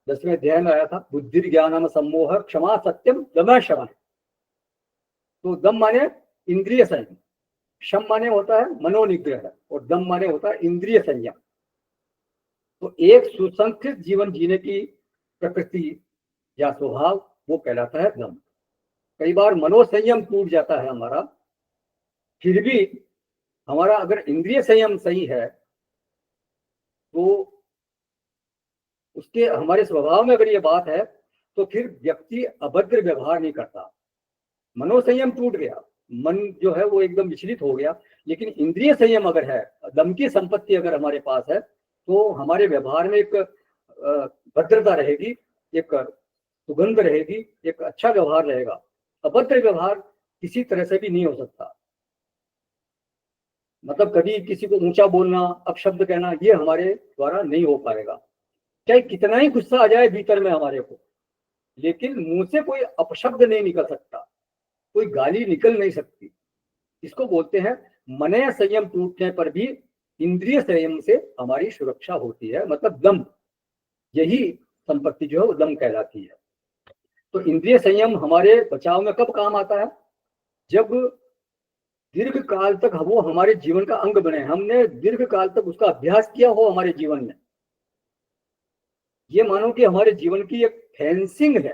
10वें अध्याय में आया था। बुद्धि ज्ञानम सम्मोह क्षमा सत्यम दमः शमः। तो दम माने इंद्रिय संयम, शम माने होता है मनोनिग्रह, और दम माने होता है इंद्रिय संयम। तो एक सुसंस्कृत जीवन जीने की प्रकृति या स्वभाव वो कहलाता है दम। कई बार मनोसंयम टूट जाता है हमारा, फिर भी हमारा अगर इंद्रिय संयम सही है तो उसके हमारे स्वभाव में अगर ये बात है तो फिर व्यक्ति अभद्र व्यवहार नहीं करता। मनोसंयम टूट गया, मन जो है वो एकदम विचलित हो गया, लेकिन इंद्रिय संयम अगर है, दम की संपत्ति अगर हमारे पास है, तो हमारे व्यवहार में एक भद्रता रहेगी, एक सुगंध रहेगी, एक अच्छा व्यवहार रहेगा। अभद्र व्यवहार किसी तरह से भी नहीं हो सकता। मतलब कभी किसी को ऊंचा बोलना, अपशब्द कहना, ये हमारे द्वारा नहीं हो पाएगा। चाहे कितना ही गुस्सा आ जाए भीतर में हमारे को, लेकिन मुंह से कोई अपशब्द नहीं निकल सकता, कोई गाली निकल नहीं सकती। इसको बोलते हैं मनय संयम टूटने पर भी इंद्रिय संयम से हमारी सुरक्षा होती है, मतलब दम, यही संपत्ति जो है वो दम कहलाती है। तो इंद्रिय संयम हमारे बचाव में कब काम आता है? जब दीर्घ काल तक वो हमारे जीवन का अंग बने, हमने दीर्घ काल तक उसका अभ्यास किया हो हमारे जीवन में। ये मानो कि हमारे जीवन की एक फेंसिंग है,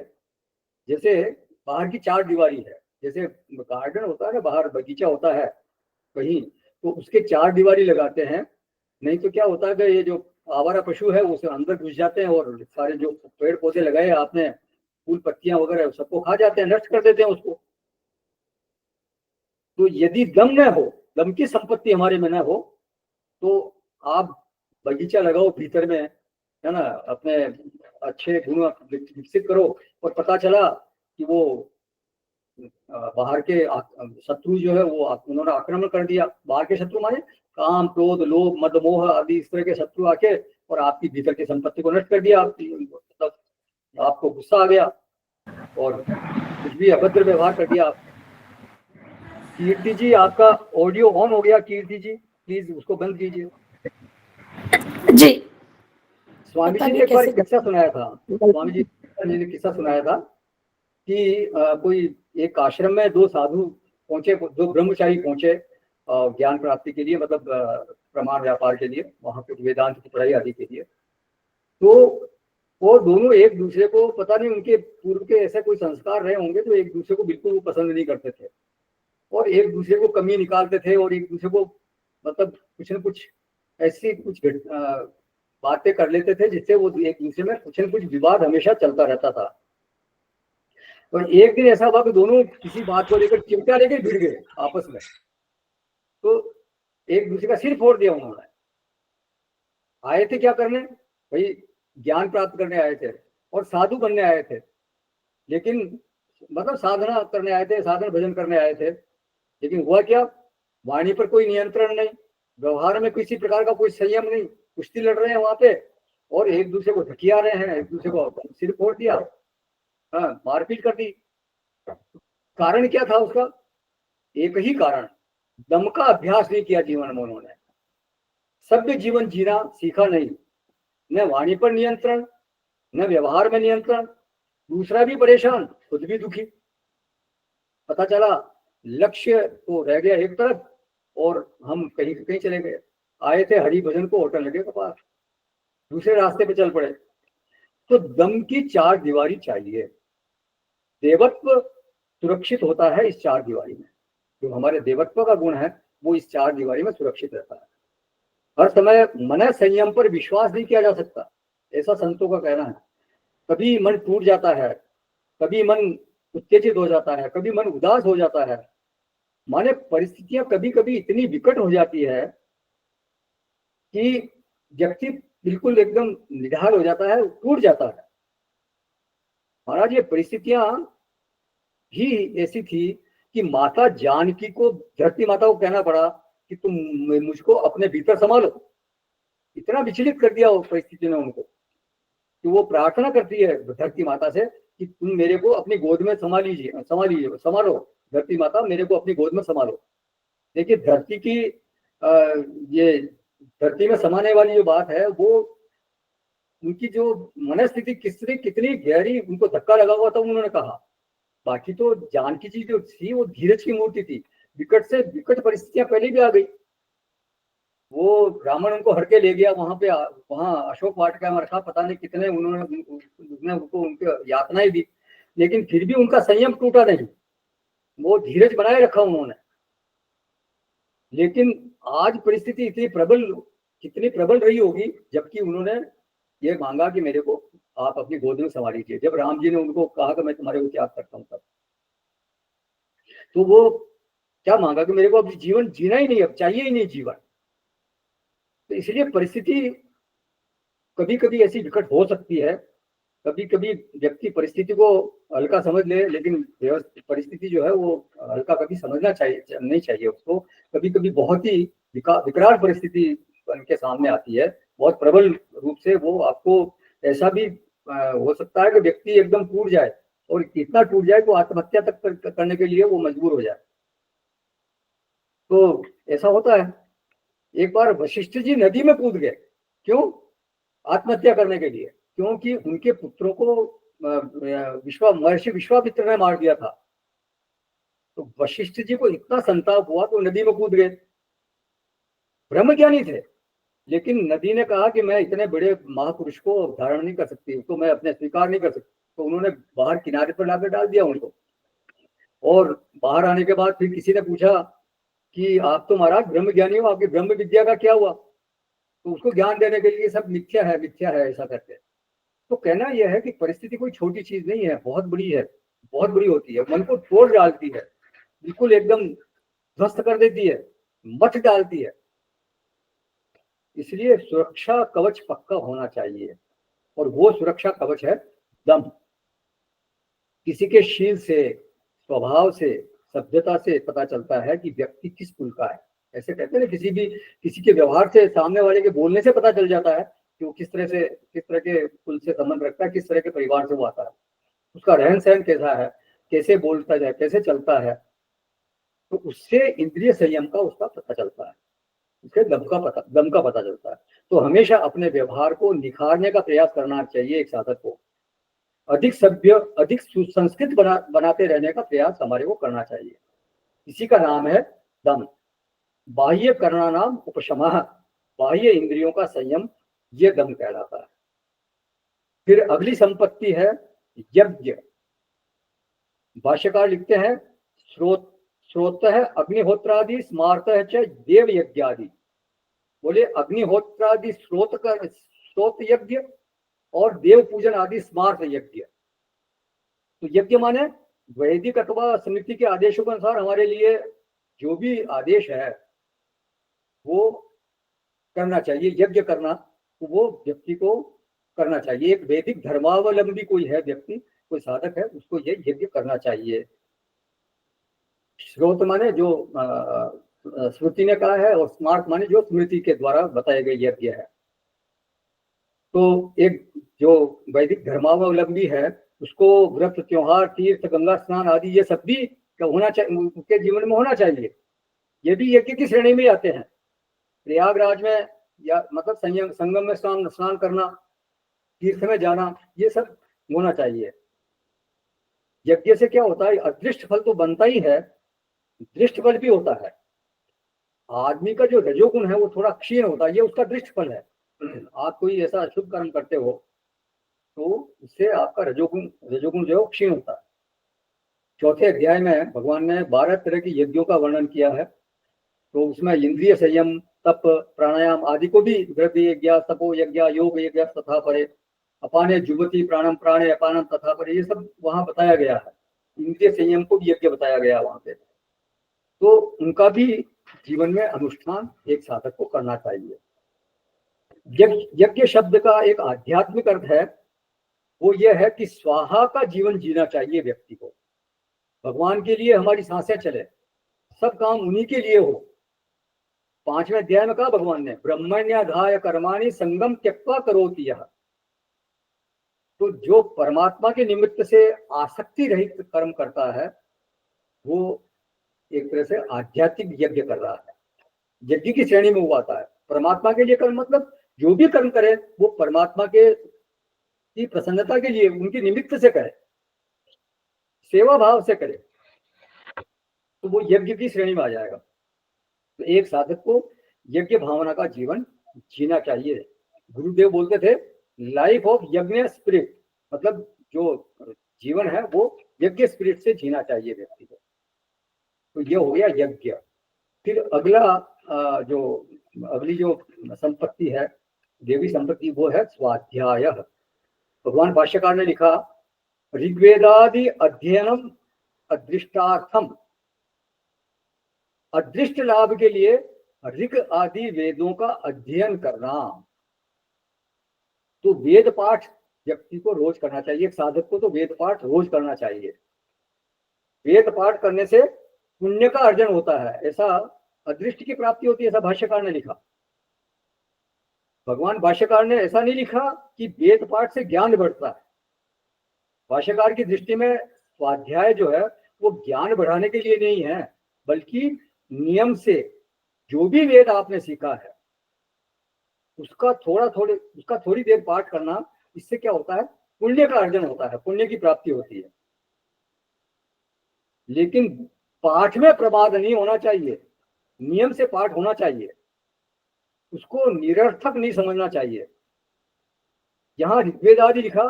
जैसे बाहर की चार दीवारी है, जैसे गार्डन होता है ना, बाहर बगीचा होता है कहीं, तो उसके चार दीवारी लगाते हैं। नहीं तो क्या होता है कि ये जो आवारा पशु है वो उसे अंदर घुस जाते हैं और सारे जो पेड़ पौधे लगाए आपने, फूल पत्तियां वगैरह, सबको खा जाते हैं, नष्ट कर देते हैं उसको। तो यदि दम न हो, दम की संपत्ति हमारे में न हो, तो आप बगीचा लगाओ भीतर में, है ना, अपने अच्छे गुण विकसित करो, और पता चला कि वो बाहर के शत्रु जो है वो उन्होंने आक्रमण कर दिया। बाहर के शत्रु माने काम, क्रोध, लोभ, मद, मोह आदि इस तरह के शत्रु आके और आपकी भीतर की संपत्ति को नष्ट कर दिया। मतलब आपको गुस्सा आ गया और कुछ भी अभद्र व्यवहार कर दिया। कीर्ति जी, आपका ऑडियो ऑन हो गया। कीर्ति जी प्लीज उसको बंद कीजिए। जी, स्वामी जी ने एक बार किस्सा सुनाया था, स्वामी जी ने किस्सा सुनाया था कि कोई एक आश्रम में दो साधु पहुंचे, दो ब्रह्मचारी पहुंचे ज्ञान प्राप्ति के लिए, मतलब प्रमाण व्यापार के लिए, वहां पे वेदांत की पढ़ाई आदि के लिए। तो वो दोनों एक दूसरे को, पता नहीं उनके पूर्व के ऐसे कोई संस्कार रहे होंगे, तो एक दूसरे को बिल्कुल पसंद नहीं करते थे और एक दूसरे को कमी निकालते थे और एक दूसरे को मतलब कुछ न कुछ ऐसी कुछ बातें कर लेते थे जिससे वो एक दूसरे में कुछ न कुछ विवाद हमेशा चलता रहता था। तो एक दिन ऐसा हुआ कि दोनों किसी बात को लेकर चिमटा लेकर भिड़ गए आपस में, तो एक दूसरे का सिर फोड़ दिया उन्होंने। आए थे क्या करने? भाई ज्ञान प्राप्त करने आए थे और साधु बनने आए थे, लेकिन मतलब साधना करने आए थे, साधन भजन करने आए थे, लेकिन हुआ क्या, वाणी पर कोई नियंत्रण नहीं, व्यवहार में किसी प्रकार का कोई संयम नहीं, कुश्ती लड़ रहे हैं वहां पे और एक दूसरे को धकिया रहे हैं, एक दूसरे को सिर फोड़ दिया, हाँ, मारपीट कर दी। कारण क्या था उसका? एक ही कारण, दम का अभ्यास नहीं किया जीवन में उन्होंने, सभ्य जीवन जीना सीखा नहीं, न वाणी पर नियंत्रण, न व्यवहार में नियंत्रण, दूसरा भी परेशान, खुद भी दुखी। पता चला लक्ष्य तो रह गया एक तरफ और हम कहीं कहीं चले गए। आए थे हरि भजन को, होटल लगे के पास, दूसरे रास्ते पे चल पड़े। तो दम की चार दीवारी चाहिए। देवत्व सुरक्षित होता है इस चार दीवारी में, जो हमारे देवत्व का गुण है वो इस चार दीवारी में सुरक्षित रहता है। हर समय मन संयम पर विश्वास नहीं किया जा सकता, ऐसा संतों का कहना है। कभी मन टूट जाता है, कभी मन उत्तेजित हो जाता है, कभी मन उदास हो जाता है, माने परिस्थितियां कभी कभी इतनी विकट हो जाती है कि व्यक्ति बिल्कुल एकदम निढाल हो जाता है, टूट जाता है। महाराज ये परिस्थितियां भी ऐसी थी कि माता जानकी को, धरती माता को कहना पड़ा कि तुम मुझको अपने भीतर संभालो। इतना विचलित कर दिया वो परिस्थिति ने उनको कि वो प्रार्थना करती है धरती माता से कि तुम मेरे को अपनी गोद में संभालो, धरती माता मेरे को अपनी गोद में संभालो। देखिए धरती की ये धरती में समाने वाली जो बात है, वो उनकी जो मनस्थिति कितनी गहरी, उनको धक्का लगा हुआ था उन्होंने कहा। बाकी तो जानकी जी जो थी वो धीरज की मूर्ति थी, विकट से विकट परिस्थितियां पहले भी आ गई। वो ब्राह्मण उनको हर के ले गया वहां पे, वहां अशोक वाटिका में रखा, पता नहीं कितने उन्होंने उनको उनकी यातनाएं दी, लेकिन फिर भी उनका संयम टूटा नहीं, वो धीरज बनाए रखा उन्होंने। लेकिन आज परिस्थिति कितनी प्रबल रही होगी, जबकि उन्होंने ये मांगा कि मेरे को आप अपनी गोद में संभाल लीजिए। जब राम जी ने उनको कहा कि मैं तुम्हारे को त्याग करता हूँ, तब तो वो क्या मांगा कि मेरे को अब जीवन जीना ही नहीं, अब चाहिए ही नहीं जीवन। तो इसलिए परिस्थिति कभी कभी ऐसी विकट हो सकती है, कभी कभी व्यक्ति परिस्थिति को हल्का समझ ले, लेकिन परिस्थिति जो है वो हल्का कभी समझना चाहिए नहीं चाहिए उसको। कभी कभी बहुत ही विकराल परिस्थिति उनके सामने आती है, बहुत प्रबल रूप से। वो आपको ऐसा भी हो सकता है कि व्यक्ति एकदम टूट जाए और इतना टूट जाए कि वो आत्महत्या तक करने के लिए वो मजबूर हो जाए। तो ऐसा होता है। एक बार वशिष्ठ जी नदी में कूद गए, क्यों? आत्महत्या करने के लिए, क्योंकि उनके पुत्रों को महर्षि विश्वामित्र ने मार दिया था। तो वशिष्ठ जी को इतना संताप हुआ तो नदी में कूद गए। ब्रह्मज्ञानी थे, लेकिन नदी ने कहा कि मैं इतने बड़े महापुरुष को धारण नहीं कर सकती, तो मैं अपने स्वीकार नहीं कर सकती। तो उन्होंने बाहर किनारे पर लाकर डाल दिया उनको। और बाहर आने के बाद फिर किसी ने पूछा कि आप तो महाराज ब्रह्म ज्ञानी हो, आपकी ब्रह्म विद्या का क्या हुआ? तो उसको ज्ञान देने के लिए सब मिथ्या है ऐसा करते हैं। तो कहना यह है कि परिस्थिति कोई छोटी चीज नहीं है, बहुत बड़ी है, बहुत बड़ी होती है, मन को तोड़ डालती है, बिल्कुल एकदम ध्वस्त कर देती है, मत डालती है। इसलिए सुरक्षा कवच पक्का होना चाहिए, और वो सुरक्षा कवच है दम। किसी के शील से, स्वभाव से, सभ्यता से पता चलता है कि व्यक्ति किस कुल का है। ऐसे कहते हैं ना, किसी के व्यवहार से, सामने वाले के बोलने से पता चल जाता है कि वो किस तरह के कुल से संबंध रखता है, किस तरह के परिवार से वो आता है, उसका रहन सहन कैसा है, कैसे बोलता है, कैसे चलता है। तो उससे इंद्रिय संयम का उसका पता चलता है, उसके दम का पता चलता है। तो हमेशा अपने व्यवहार को निखारने का प्रयास करना चाहिए एक साधक को। अधिक सभ्य, अधिक सुसंस्कृत बनाते रहने का प्रयास हमारे को करना चाहिए। इसी का नाम है दम। बाह्य करना नाम उपशमः, बाह्य इंद्रियों का संयम, ये दम कहलाता है। फिर अगली संपत्ति है यज्ञ। भाष्यकार लिखते हैं, श्रोतः अग्निहोत्रादि स्मार्तः च देव यज्ञादि। बोले अग्निहोत्रादि श्रोत यज्ञ और देव पूजन आदि स्मार्त यज्ञ। तो यज्ञ माने वैदिक अथवा स्मृति के आदेशों के अनुसार हमारे लिए जो भी आदेश है वो करना चाहिए। यज्ञ करना तो वो व्यक्ति को करना चाहिए। एक वैदिक धर्मावलंबी कोई है व्यक्ति, कोई साधक है, उसको ये यज्ञ करना चाहिए। श्रोत माने जो श्रुति ने कहा है, और स्मार्त माने जो स्मृति के द्वारा बताए गए यज्ञ है। तो एक जो वैदिक धर्मावलंबी है उसको व्रत, त्योहार, तीर्थ, गंगा स्नान आदि ये सब भी होना चाहिए, उसके जीवन में होना चाहिए। ये भी यज्ञ की श्रेणी में आते हैं। प्रयागराज में या मतलब संगम में स्नान करना, तीर्थ में जाना, ये सब होना चाहिए। यज्ञ से क्या होता है, अदृष्ट फल तो बनता ही है, दृष्ट फल भी होता है। आदमी का जो रजोगुण है वो थोड़ा क्षीण होता है, ये उसका दृष्ट फल है। आप कोई ऐसा अशुभ कर्म करते हो तो उससे आपका रजोगुण जो है क्षीण होता है। चौथे अध्याय में भगवान ने 12 तरह की यज्ञों का वर्णन किया है। तो उसमें इंद्रिय संयम, तप, प्राणायाम आदि को भी, द्रव्य यज्ञ, तपो यज्ञ, योग यज्ञ तथा परे, अपाने जुबती प्राणम प्राणे अपानम तथा परे, ये सब वहां बताया गया है। इंद्रिय संयम को भी यज्ञ बताया गया वहां पे। तो उनका भी जीवन में अनुष्ठान एक साधक को करना चाहिए। यज्ञ शब्द का एक आध्यात्मिक अर्थ है, वो यह है कि स्वाहा का जीवन जीना चाहिए व्यक्ति को। भगवान के लिए हमारी सांसें चले, सब काम उन्हीं के लिए हो। 5वें अध्याय में कहा भगवान ने, ब्रह्मण्याधाय कर्माणि संगम त्यक्त्वा करोति यः। तो जो परमात्मा के निमित्त से आसक्ति रहित कर्म करता है वो एक तरह से आध्यात्मिक यज्ञ कर रहा है, यज्ञ की श्रेणी में वो आता है। परमात्मा के लिए कर्म मतलब जो भी कर्म करे वो परमात्मा के की प्रसन्नता के लिए, उनके निमित्त से करे, सेवा भाव से करे, तो वो यज्ञ की श्रेणी में आ जाएगा। तो एक साधक को यज्ञ भावना का जीवन जीना चाहिए। गुरुदेव बोलते थे, लाइफ ऑफ यज्ञ स्पिरिट, मतलब जो जीवन है वो यज्ञ स्पिरिट से जीना चाहिए व्यक्ति को। तो ये हो गया यज्ञ। फिर अगली जो संपत्ति है, देवी संपत्ति, वो है स्वाध्याय। भगवान भाष्यकार ने लिखा, ऋग्वेदादि अध्ययनम अदृष्टार्थम। अदृष्ट लाभ के लिए ऋग आदि वेदों का अध्ययन करना। तो वेद पाठ व्यक्ति को रोज करना चाहिए। एक साधक को तो वेद पाठ रोज करना चाहिए। वेद पाठ करने से पुण्य का अर्जन होता है, ऐसा अदृष्ट की प्राप्ति होती है, ऐसा भाष्यकार ने लिखा। भगवान भाष्यकार ने ऐसा नहीं लिखा कि वेद पाठ से ज्ञान बढ़ता है। भाष्यकार की दृष्टि में स्वाध्याय जो है वो ज्ञान बढ़ाने के लिए नहीं है, बल्कि नियम से जो भी वेद आपने सीखा है उसका थोड़ी देर पाठ करना, इससे क्या होता है, पुण्य का अर्जन होता है, पुण्य की प्राप्ति होती है। लेकिन पाठ में प्रमाद नहीं होना चाहिए, नियम से पाठ होना चाहिए, उसको निरर्थक नहीं समझना चाहिए। यहाँ ऋग्वेद आदि लिखा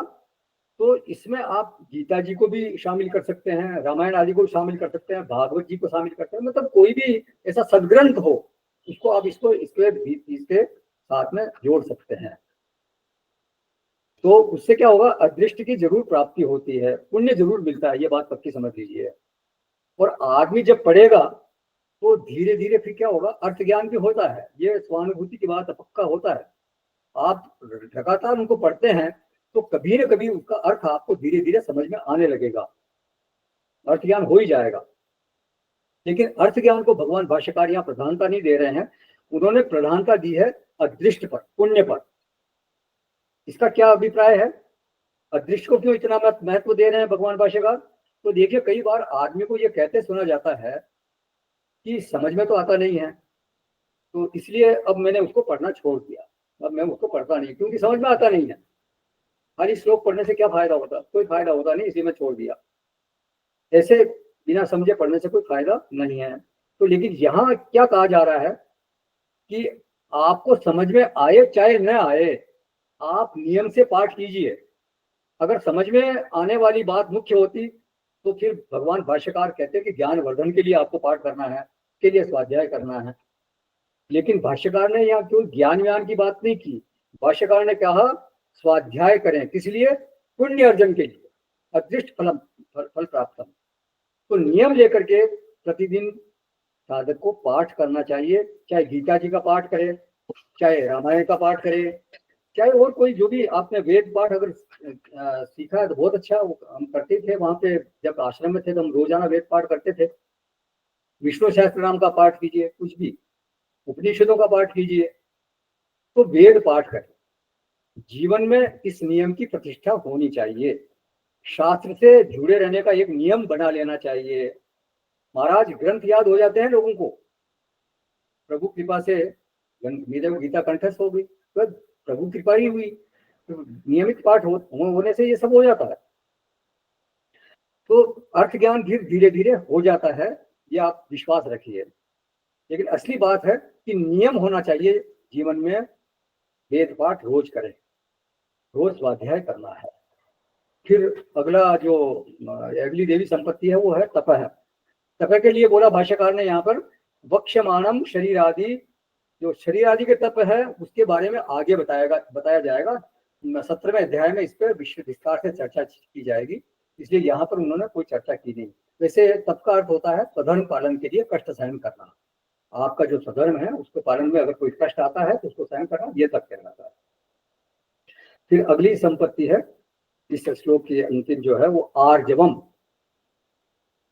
तो इसमें आप गीता जी को भी शामिल कर सकते हैं, रामायण आदि को शामिल कर सकते हैं, भागवत जी को शामिल करते हैं, मतलब कोई भी ऐसा सदग्रंथ हो उसको आप इसके साथ में जोड़ सकते हैं। तो उससे क्या होगा, अदृष्ट की जरूर प्राप्ति होती है, पुण्य जरूर मिलता है, ये बात पक्की समझ लीजिए। और आदमी जब पढ़ेगा तो धीरे धीरे फिर क्या होगा, अर्थ ज्ञान भी होता है, ये स्वानुभूति की बात पक्का होता है। आप लगातार उनको पढ़ते हैं तो कभी न कभी उसका अर्थ आपको धीरे धीरे समझ में आने लगेगा, अर्थ ज्ञान हो ही जाएगा। लेकिन अर्थ ज्ञान को भगवान भाष्यकार यहाँ प्रधानता नहीं दे रहे हैं, उन्होंने प्रधानता दी है अदृष्ट पर, पुण्य पर। इसका क्या अभिप्राय है, अदृष्ट को क्यों इतना महत्व दे रहे हैं भगवान भाष्यकार? तो देखिए, कई बार आदमी को ये कहते सुना जाता है कि समझ में तो आता नहीं है, तो इसलिए अब मैंने उसको पढ़ना छोड़ दिया, अब मैं उसको पढ़ता नहीं क्योंकि समझ में आता नहीं है। खाली श्लोक पढ़ने से क्या फायदा होता, कोई फायदा होता नहीं, इसलिए मैं छोड़ दिया। ऐसे बिना समझे पढ़ने से कोई फायदा नहीं है। तो लेकिन यहाँ क्या कहा जा रहा है कि आपको समझ में आए चाहे न आए, आप नियम से पाठ कीजिए। अगर समझ में आने वाली बात मुख्य होती तो फिर भगवान भाष्यकार कहते कि ज्ञान वर्धन के लिए आपको पाठ करना है, के लिए स्वाध्याय करना है। लेकिन भाष्यकार ने यहाँ क्यों ज्ञान व्यान की बात नहीं की, भाष्यकार ने कहा स्वाध्याय करें, किस लिए, पुण्य अर्जन के लिए, अदृष्ट फल प्राप्त। तो नियम लेकर के प्रतिदिन साधक को पाठ करना चाहिए, चाहे गीता जी का पाठ करे, चाहे रामायण का पाठ करे, चाहे और कोई जो भी आपने वेद पाठ अगर सीखा है तो बहुत अच्छा। हम करते थे वहां पे, जब आश्रम में थे तो हम रोजाना वेद पाठ करते थे। विष्णु सहस्त्रनाम का पाठ कीजिए, कुछ भी उपनिषदों का पाठ कीजिए, तो वेद पाठ करें। जीवन में इस नियम की प्रतिष्ठा होनी चाहिए, शास्त्र से जुड़े रहने का एक नियम बना लेना चाहिए। महाराज ग्रंथ याद हो जाते हैं लोगों को, प्रभु कृपा से मेरे को गीता कंठस्थ हो गई, तो प्रभु कृपा ही हुई, तो नियमित पाठ होने से ये सब हो जाता है। तो अर्थ ज्ञान धीरे धीरे हो जाता है, ये आप विश्वास रखिए। लेकिन असली बात है कि नियम होना चाहिए जीवन में, वेद पाठ रोज करें, रोज स्वाध्याय करना है। फिर अगला जो अगली देवी संपत्ति है वो है तप है। तप के लिए बोला भाष्यकार ने यहाँ पर वक्ष्यमाणम शरीर आदि, जो शरीर आदि के तप है उसके बारे में आगे बताया जाएगा 17वें अध्याय में, इस पर विस्तार से चर्चा की जाएगी, इसलिए यहाँ पर उन्होंने कोई चर्चा की नहीं। वैसे तप का अर्थ होता है स्वधर्म पालन के लिए कष्ट सहन करना। आपका जो स्वधर्म है उसके पालन में अगर कोई कष्ट आता है तो उसको सहन करना, ये तप कहलाता है। फिर अगली संपत्ति है इस श्लोक की अंतिम जो है वो आर्जवम।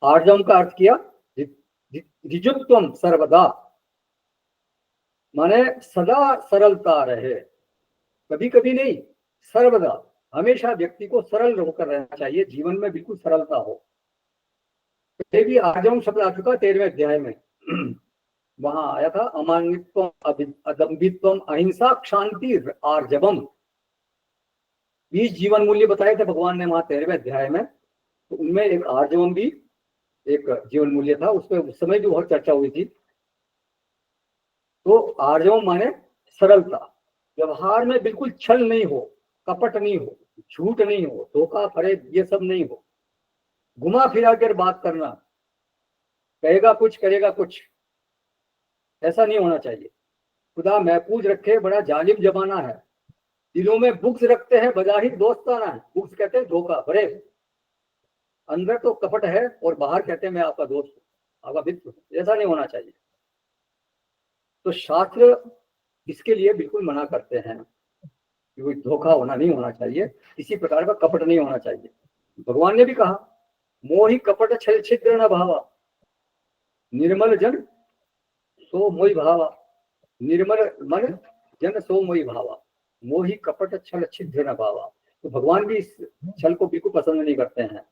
आर्जवम का अर्थ किया ऋजुत्वम सर्वदा, माने सदा सरलता रहे, कभी कभी नहीं, सर्वदा, हमेशा व्यक्ति को सरल होकर रहना चाहिए, जीवन में बिल्कुल सरलता हो। ये भी आर्जवम शब्द आ चुका 13वें अध्याय में, वहां आया था अमानित्वम अदम्भित्वम अहिंसा क्षांति आर्जवम। 20 जीवन मूल्य बताए थे भगवान ने वहां 13वें अध्याय में, तो उनमें एक आर्जवम भी एक जीवन मूल्य था, उस पर उस समय भी बहुत चर्चा हुई थी। तो आर्जवम माने सरलता, व्यवहार में बिल्कुल छल नहीं हो, कपट नहीं हो, झूठ नहीं हो, धोखा फरेब ये सब नहीं हो, घुमा फिरा कर बात करना, कहेगा कुछ करेगा कुछ, ऐसा नहीं होना चाहिए। खुदा महफूज रखे, बड़ा जालिम जमाना है, दिलों में बुग्ज रखते हैं, बजाहिर दोस्ताना है। बुग्ज कहते हैं धोखा फरेब, अंदर तो कपट है और बाहर कहते हैं मैं आपका दोस्त हूँ, आपका मित्र हूँ, ऐसा नहीं होना चाहिए। तो शास्त्र इसके लिए बिल्कुल मना करते हैं कि कोई धोखा नहीं होना चाहिए, इसी प्रकार का कपट नहीं होना चाहिए। भगवान ने भी कहा मोहि कपट छल छिद्र न भावा, निर्मल जन सो मोहि भावा, निर्मल मन जन सो मोहि भावा, मोहि कपट छल छिद्र न भावा। तो भगवान भी इस छल को बिल्कुल पसंद नहीं करते हैं।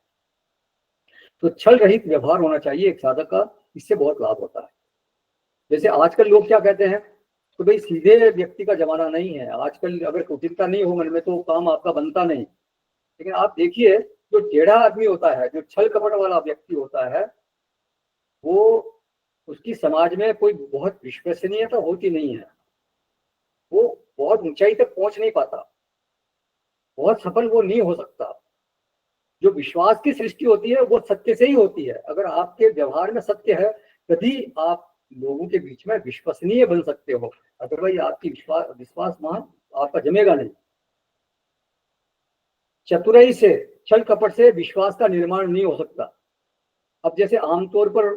तो छल रहित व्यवहार होना चाहिए एक साधक का, इससे बहुत लाभ होता है। जैसे आजकल लोग क्या कहते हैं तो भाई सीधे व्यक्ति का जमाना नहीं है आजकल, अगर कुटिलता नहीं हो मन में तो काम आपका बनता नहीं। लेकिन आप देखिए जो टेढ़ा आदमी होता है, जो छल कपट वाला व्यक्ति होता है, वो उसकी समाज में कोई बहुत विश्वसनीयता होती नहीं है, वो बहुत ऊंचाई तक पहुंच नहीं पाता, बहुत सफल वो नहीं हो सकता। जो विश्वास की सृष्टि होती है वो सत्य से ही होती है। अगर आपके व्यवहार में सत्य है तभी आप लोगों के बीच में विश्वसनीय बन सकते हो, अदरवाइज आपकी विश्वास वहां आपका जमेगा नहीं। चतुराई से, छल कपट से विश्वास का निर्माण नहीं हो सकता। अब जैसे आमतौर पर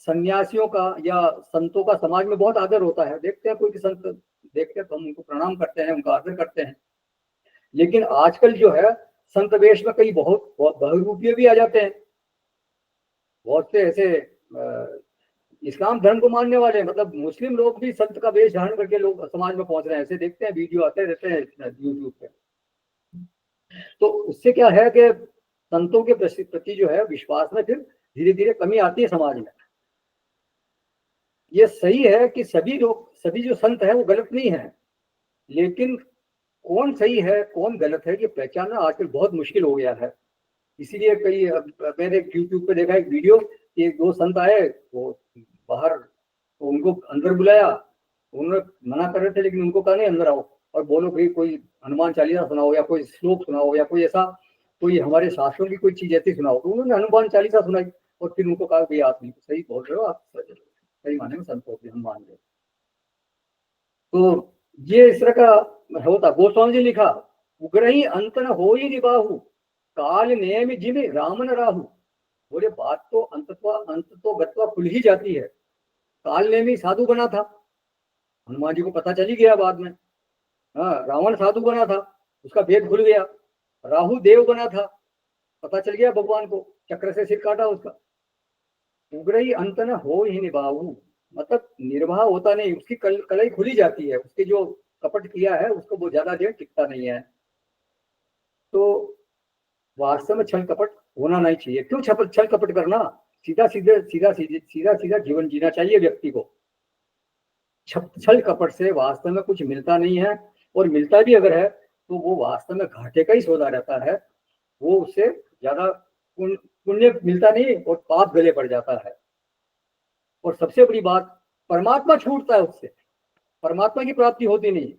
सन्यासियों का या संतों का समाज में बहुत आदर होता है, देखते हैं कोई संत देखते हैं तो हम उनको प्रणाम करते हैं, उनका आदर करते हैं। लेकिन आजकल जो है संत वेश में कई बहुत बहुरूपीय भी आ जाते हैं। बहुत से ऐसे इस्लाम धर्म को मानने वाले, मतलब मुस्लिम लोग भी संत का वेश धारण करके लोग समाज में पहुंच रहे हैं, ऐसे देखते हैं, वीडियो आते रहते हैं यूट्यूब पे। तो उससे क्या है कि संतों के प्रति जो है विश्वास में फिर धीरे धीरे कमी आती है समाज में। ये सही है कि सभी जो संत है वो गलत नहीं है, लेकिन कौन सही है कौन गलत है ये पहचानना आजकल बहुत मुश्किल हो गया है। इसीलिए कई मैंने यूट्यूब पे देखा एक वीडियो कि दो संत आए, वो बाहर, तो उनको अंदर बुलाया, उन्होंने मना कर रहे थे लेकिन उनको कहा नहीं अंदर आओ और बोलो भाई कोई हनुमान चालीसा सुनाओ या कोई श्लोक सुनाओ या कोई ऐसा कोई हमारे शास्त्रों की कोई चीज ऐसी सुनाओ। तो उन्होंने हनुमान चालीसा सुनाई और फिर उनको कहा भाई आप नहीं सही बोल रहे हो, आप सही माने में संत होते हम मान रहे। तो ये इस तरह का होता। गोस्वामी जी लिखा, उग्रही अंत न हो ही निबाहु, काल नेम जिम राम न राहु। बोले बात तो अंत तो गत्वा खुल ही जाती है। काल नेमी साधु बना था, हनुमान जी को पता चली गया बाद में। हाँ, रावण साधु बना था, उसका भेद खुल गया। राहु देव बना था, पता चल गया भगवान को, चक्र से सिर काटा उसका। उग्रही अंत न हो ही निबाहु, मतलब निर्वाह होता नहीं, उसकी कलाई खुली जाती है, उसके जो कपट किया है उसको वो ज्यादा देर टिकता नहीं है। तो वास्तव में छल कपट होना नहीं चाहिए। क्यों छल कपट करना, सीधा सीधा जीवन जीना चाहिए व्यक्ति को। छल कपट से वास्तव में कुछ मिलता नहीं है, और मिलता भी अगर है तो वो वास्तव में घाटे का ही सौदा रहता है। वो उससे ज्यादा पुण्य मिलता नहीं और पाप गले पड़ जाता है। और सबसे बड़ी बात, परमात्मा छूटता है उससे, परमात्मा की प्राप्ति होती नहीं।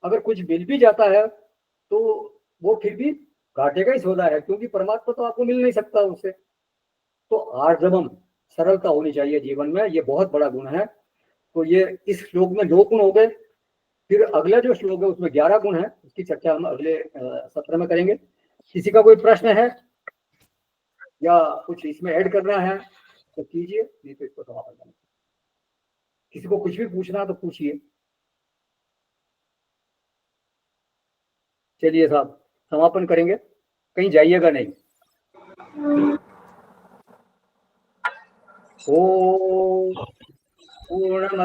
अगर कुछ मिल भी जाता है तो वो फिर भी घाटे का ही सौदा है, क्योंकि परमात्मा तो आपको मिल नहीं सकता उससे। तो आर्जवम, सरलता होनी चाहिए जीवन में, ये बहुत बड़ा गुण है। तो ये इस श्लोक में 2 गुण हो गए। फिर अगला जो श्लोक है उसमें 11 गुण है, उसकी चर्चा हम अगले सत्र में करेंगे। किसी का कोई प्रश्न है या कुछ इसमें ऐड करना है तो कीजिए, नहीं तो इसको समापन करना। किसी को कुछ भी पूछना तो पूछिए। चलिए साहब समापन करेंगे, कहीं जाइएगा नहीं। ओम पूर्णमद